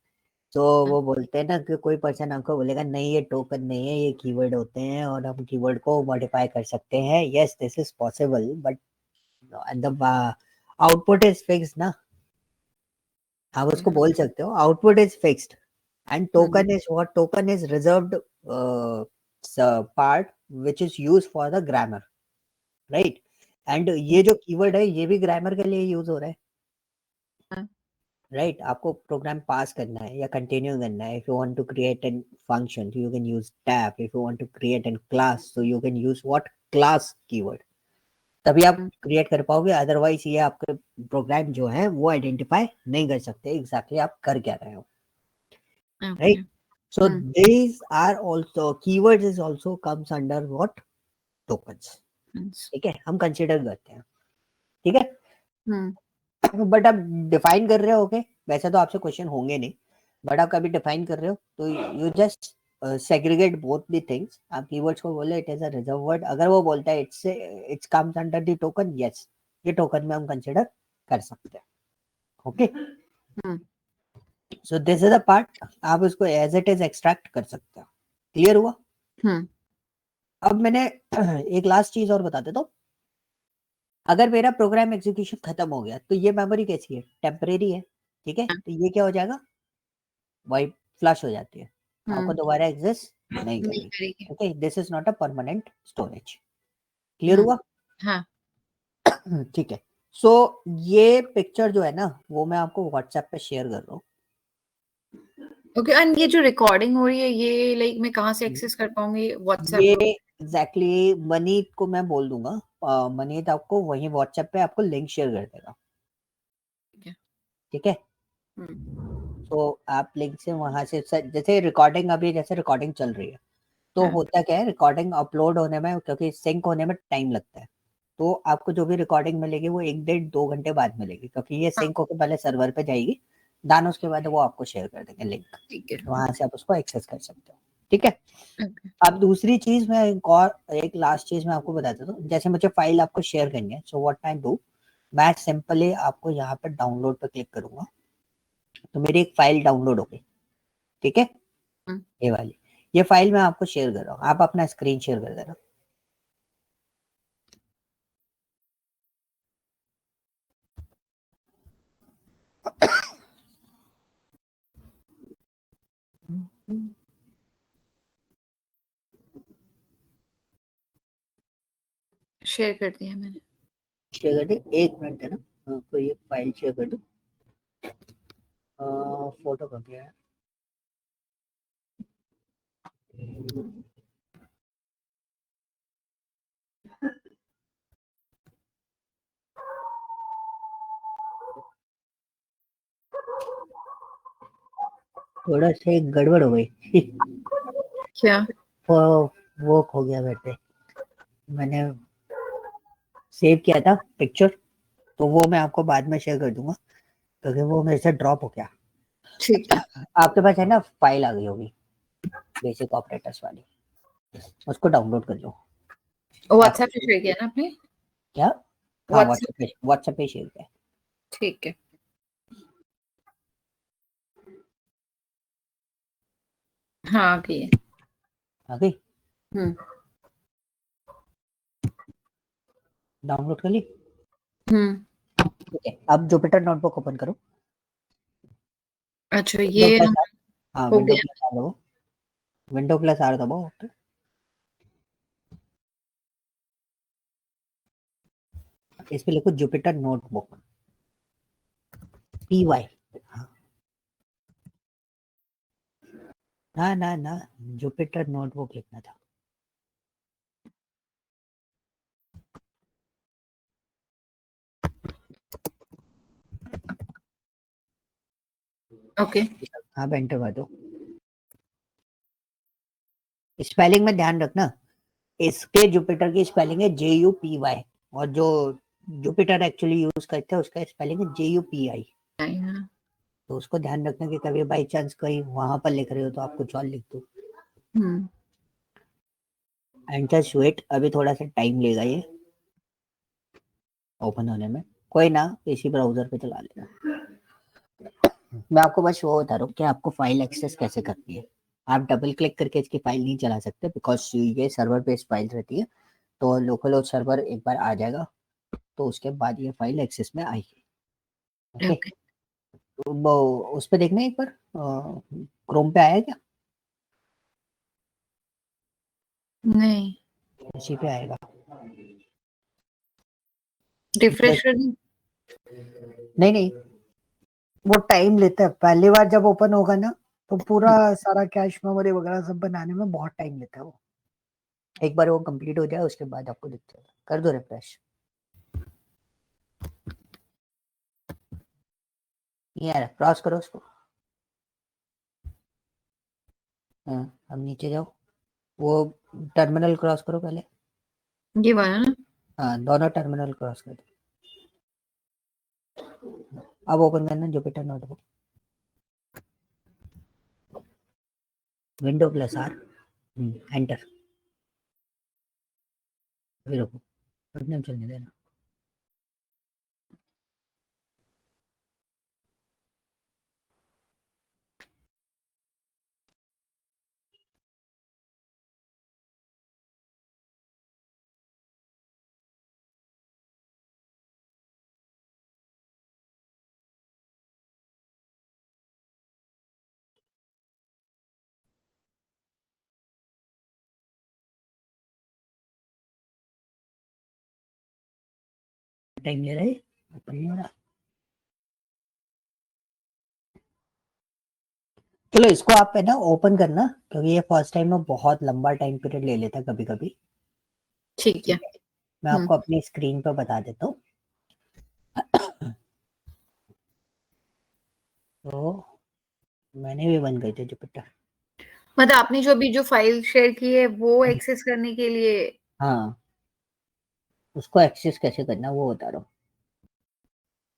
तो वो बोलते हैं ना कि कोई पर्सन आपको बोलेगा नहीं ये टोकन नहीं है, ये कीवर्ड होते हैं और हम कीवर्ड को मॉडिफाई कर सकते हैं। Yes, this is possible, but the output is fixed ना। आप उसको बोल सकते हो output is fixed, and
hmm.
Token is what, token is reserved part which is use for the grammar, right. And ये जो कीवर्ड है, ये भी ग्रामर के लिए यूज हो रहा है,
हाँ।
राइट। आपको प्रोग्राम पास करना है या कंटिन्यू करना है, if you want to create an function you can use tap, if you want to create an class so you can use what, class keyword. तभी आप क्रिएट कर पाओगे, अदरवाइज ये आपके प्रोग्राम जो है वो आइडेंटिफाई नहीं कर सकते एग्जैक्टली आप कर क्या रहे हो,
okay.
Right. So these are also keywords is also comes under what, tokens, ठीक है, हम कंसिडर करते हैं, ठीक है।
हम्म।
बट आप डिफाइन कर रहे होगे, वैसे तो आपसे क्वेश्चन होंगे नहीं, बट आप कभी डिफाइन कर रहे हो तो you just segregate both the things. आप कीवर्ड्स को बोले it is a reserve word. अगर वो बोलता है it's comes under the token, yes ये टोकन में हम कंसिडर कर सकते हैं. Okay, so this is a part. आप उसको एज इट इज एक्सट्रैक्ट कर सकते हो. क्लियर हुआ? अब मैंने एक लास्ट चीज और बता देता हूँ. अगर मेरा प्रोग्राम एग्जीक्यूशन खत्म हो गया तो ये मेमोरी कैसी है? टेम्परेरी है. ठीक है, तो ये क्या हो जाएगा? वाइप फ्लश हो जाती है, आपको दोबारा एग्जिस्ट नहीं
नहीं
करेगी.
करेगी.
Okay, this is not a permanent storage. Clear हुआ?
हाँ.
ठीक है. सो ये पिक्चर जो है ना वो मैं आपको व्हाट्सएप पे शेयर कर रहा हूँ.
ओके, एंड ये जो रिकॉर्डिंग हो रही है ये लाइक मैं कहाँ से एक्सेस कर पाऊंगी? व्हाट्सएप
ये
पे?
एग्जैक्टली मनीत को मैं बोल दूंगा. मनीत आपको वही व्हाट्सएप पे आपको लिंक शेयर कर देगा.
ठीक है.
ठीक है, तो आप लिंक से वहां से जैसे रिकॉर्डिंग, अभी जैसे रिकॉर्डिंग चल रही है तो होता क्या है, रिकॉर्डिंग अपलोड होने में क्योंकि सिंक होने में टाइम लगता है, तो आपको जो भी रिकॉर्डिंग मिलेगी वो 1 1.5 2 घंटे बाद मिलेगी क्योंकि ये सिंक होकर पहले सर्वर पे जाएगी, दान उसके बाद वो आपको शेयर कर देंगे लिंक.
ठीक है.
वहां से आप उसको एक्सेस कर सकते हो. ठीक है.
Okay.
अब दूसरी चीज मैं एक लास्ट चीज मैं आपको बता देता हूँ. जैसे मुझे फाइल आपको शेयर करनी है, सो व्हाट आई डू, मैं सिंपली आपको यहाँ पे डाउनलोड पे क्लिक करूंगा तो मेरी एक फाइल डाउनलोड हो गई. ठीक है, ये वाली, ये फाइल मैं आपको शेयर कर रहा हूँ. आप अपना स्क्रीन शेयर कर देना.
शेयर कर दिया मैंने.
शेयर कर दी. 1 मिनट है ना, आपको ये फाइल शेयर कर दो. फोटो कब गया है? थोड़ा से गड़बड़ हो गई.
क्या?
वो खो गया मेरे पे. मैंने सेव किया था पिक्चर, तो वो मैं आपको बाद में शेयर कर दूंगा क्योंकि वो मेरे से ड्रॉप हो गया.
ठीक है.
आपके पास है ना फाइल आ गई होगी बेसिक ऑपरेटर्स वाली, उसको डाउनलोड कर लो.
व्हाट्सएप पे शेयर किया ना आपने?
क्या? हाँ,
व्हाट्सएप.
व्हाट्सएप पे शेयर किया.
ठीक है. हाँ आ गई है.
आ गई.
हम्म.
डाउनलोड कर ली.
हम्म.
ठीक है, अब जुपिटर नोटबुक ओपन करो.
अच्छा
विंडो
ये
प्लस, हाँ
हो
विंडो
गया.
प्लस आ दबाओ. विंडो प्लस आर दबाओ. इस पे लिखो जुपिटर नोटबुक, PY. ना ना ना, जुपिटर नोटबुक लिखना था.
ओके.
हाँ, एंटर कर दो. स्पेलिंग में ध्यान रखना, इसके जुपिटर की स्पेलिंग है JUPY, और जो जुपिटर एक्चुअली यूज करते हैं उसका स्पेलिंग है JUPI.
हाँ.
तो उसको ध्यान रखना कि कभी बाई चांस कहीं वहां पर लिख रहे हो तो आप कुछ और लिख दो.
हम्म.
एंड जस्ट वेट, अभी थोड़ा सा टाइम लेगा ये ओपन होने में. कोई ना, इसी ब्राउजर पे चला लेना. मैं आपको बस वो बता रहा हूँ कि आपको फाइल एक्सेस कैसे करनी है. आप डबल क्लिक करके इसकी फाइल नहीं चला सकते बिकॉज ये सर्वर बेस्ड फाइल रहती है, तो लोकल होस्ट सर्वर एक बार आ जाएगा तो उसके बाद ये फाइल एक्सेस में आएगी. Okay,
okay.
तो वो उस पर देखना एक बार, क्रोम पे आया क्या?
नहीं.
उसी पे आएगा.
रिफ्रेश कर दूं?
नहीं नहीं, वो टाइम लेता है. पहली बार जब ओपन होगा ना तो पूरा सारा कैश मेमोरी वगैरह सब बनाने में बहुत टाइम लेता है वो. एक बार वो कंप्लीट हो जाए उसके बाद आपको दिख जाएगा. कर दो रिफ्रेश. यार क्रॉस करो उसको. हाँ, अब नीचे जाओ. वो टर्मिनल क्रॉस करो पहले.
ये वाला ना?
हाँ, दोनों टर्मिनल क्रॉस कर दो. अब ओपन करना Jupyter notebook. Window plus R, enter. अभी रुको, अपने आप चलने देना। टाइम ले रहा है, ओपन नहीं हो रहा। चलो इसको आप है ना ओपन करना, क्योंकि ये फर्स्ट टाइम में बहुत लंबा टाइम पीरियड ले लेता है कभी कभी।
ठीक है।
मैं आपको अपनी स्क्रीन पर बता देता हूँ। तो मैंने भी बंद कर दिया जुपिटर।
मतलब आपने जो अभी जो फाइल शेयर की है वो एक्सेस करने के लिए?
हाँ, उसको एक्सेस कैसे करना वो बता रहा हूँ।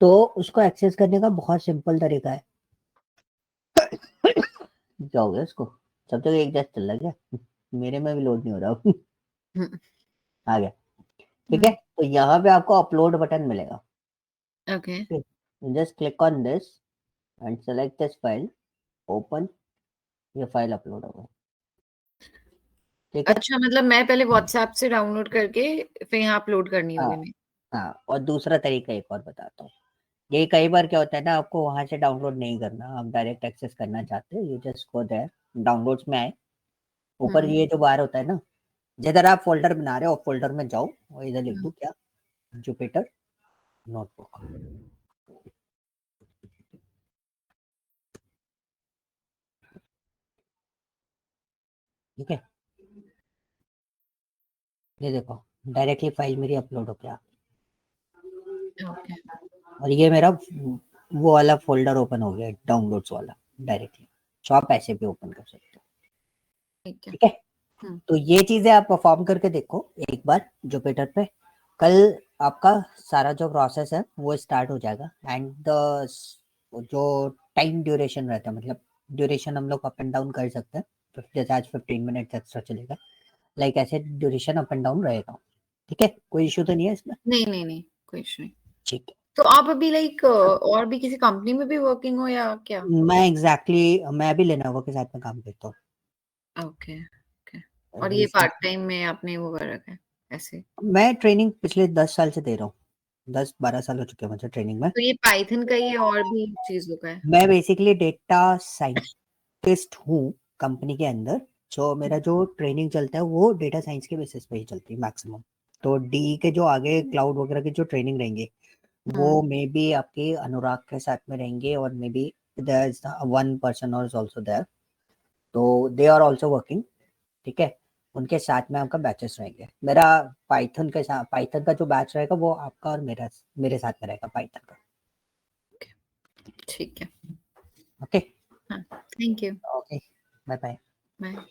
तो उसको एक्सेस करने का बहुत सिंपल तरीका है। क्या हो गया इसको? सब जगह एक जैसा चल रहा है, मेरे में भी लोड नहीं हो रहा।
हम्म,
आ गया, ठीक है। तो यहाँ पे आपको अपलोड बटन मिलेगा।
Okay.
Just click on this and select this file, open. ये फाइल अपलोड होगा, ठीक है।
अच्छा, मतलब मैं पहले व्हाट्सएप से डाउनलोड करके फिर यहाँ अपलोड करनी
हाँ
होगी मैं?
हाँ, और दूसरा तरीका एक और बताता हूँ। ये कई बार क्या होता है ना, आपको वहां से डाउनलोड नहीं करना, आप डायरेक्ट एक्सेस करना चाहते हो, you just go there, downloads में आए, ऊपर ये जो बार होता है ना, जिधर आप फोल्डर बना रहे हो फोल्डर में जाओ और इधर लिख दो क्या, जुपिटर नोटबुक। ठीक है, ये देखो डायरेक्टली फाइल मेरी अपलोड हो गया।
ओके।
और ये मेरा वो वाला फोल्डर ओपन हो गया, डाउनलोड्स वाला डायरेक्टली। तो आप ऐसे भी ओपन कर सकते हो,
ठीक है।
ठीक है। तो ये चीजें आप परफॉर्म करके देखो एक बार जुपिटर पे। कल आपका सारा जो प्रोसेस है वो स्टार्ट हो जाएगा। एंड द जो टाइम ड्यूरेशन रहता है, मतलब ड्यूरेशन हम लोग अप एंड डाउन कर सकते हैं। जैसे आज 15 मिनट एक्स्ट्रा चलेगा, लाइक ऐसे ड्यूरेशन अप एंड डाउन रहेगा, ठीक है। कोई इशू तो नहीं है इसमें?
नहीं नहीं नहीं, कोई इशू नहीं।
ठीक
तो आप अभी लाइक और भी किसी कंपनी में भी वर्किंग हो या क्या?
है। मैं मैं भी लेनोवो के साथ में काम करता हूँ।
Okay okay. और ये
रिसेंट
पार्ट टाइम में आपने वो कर रखा है ऐसे?
मैं ट्रेनिंग पिछले 10 साल से दे रहा हूँ, 10-12 साल हो चुके हैं मुझे ट्रेनिंग में।
तो ये पाइथन का ही है और भी चीजों का है?
मैं बेसिकली डेटा साइंटिस्ट हूँ कंपनी के अंदर। जो मेरा जो ट्रेनिंग चलता है वो डेटा साइंस के बेसिस पे ही चलती है मैक्सिमम। तो डी के जो आगे क्लाउड वगैरह की जो ट्रेनिंग रहेंगे वो मे बी आपके अनुराग के साथ में रहेंगे, और may be there is one person और इज आल्सो देयर, तो दे आर आल्सो वर्किंग, ठीक है। उनके साथ में आपका बैचेस रहेंगे। मेरा पाइथन के साथ, पाइथन का जो बैच रहेगा वो आपका और मेरा मेरे साथ में रहेगा पाइथन का।
ठीक है।
ओके
हाँ, thank you.
Okay, bye bye.
Bye.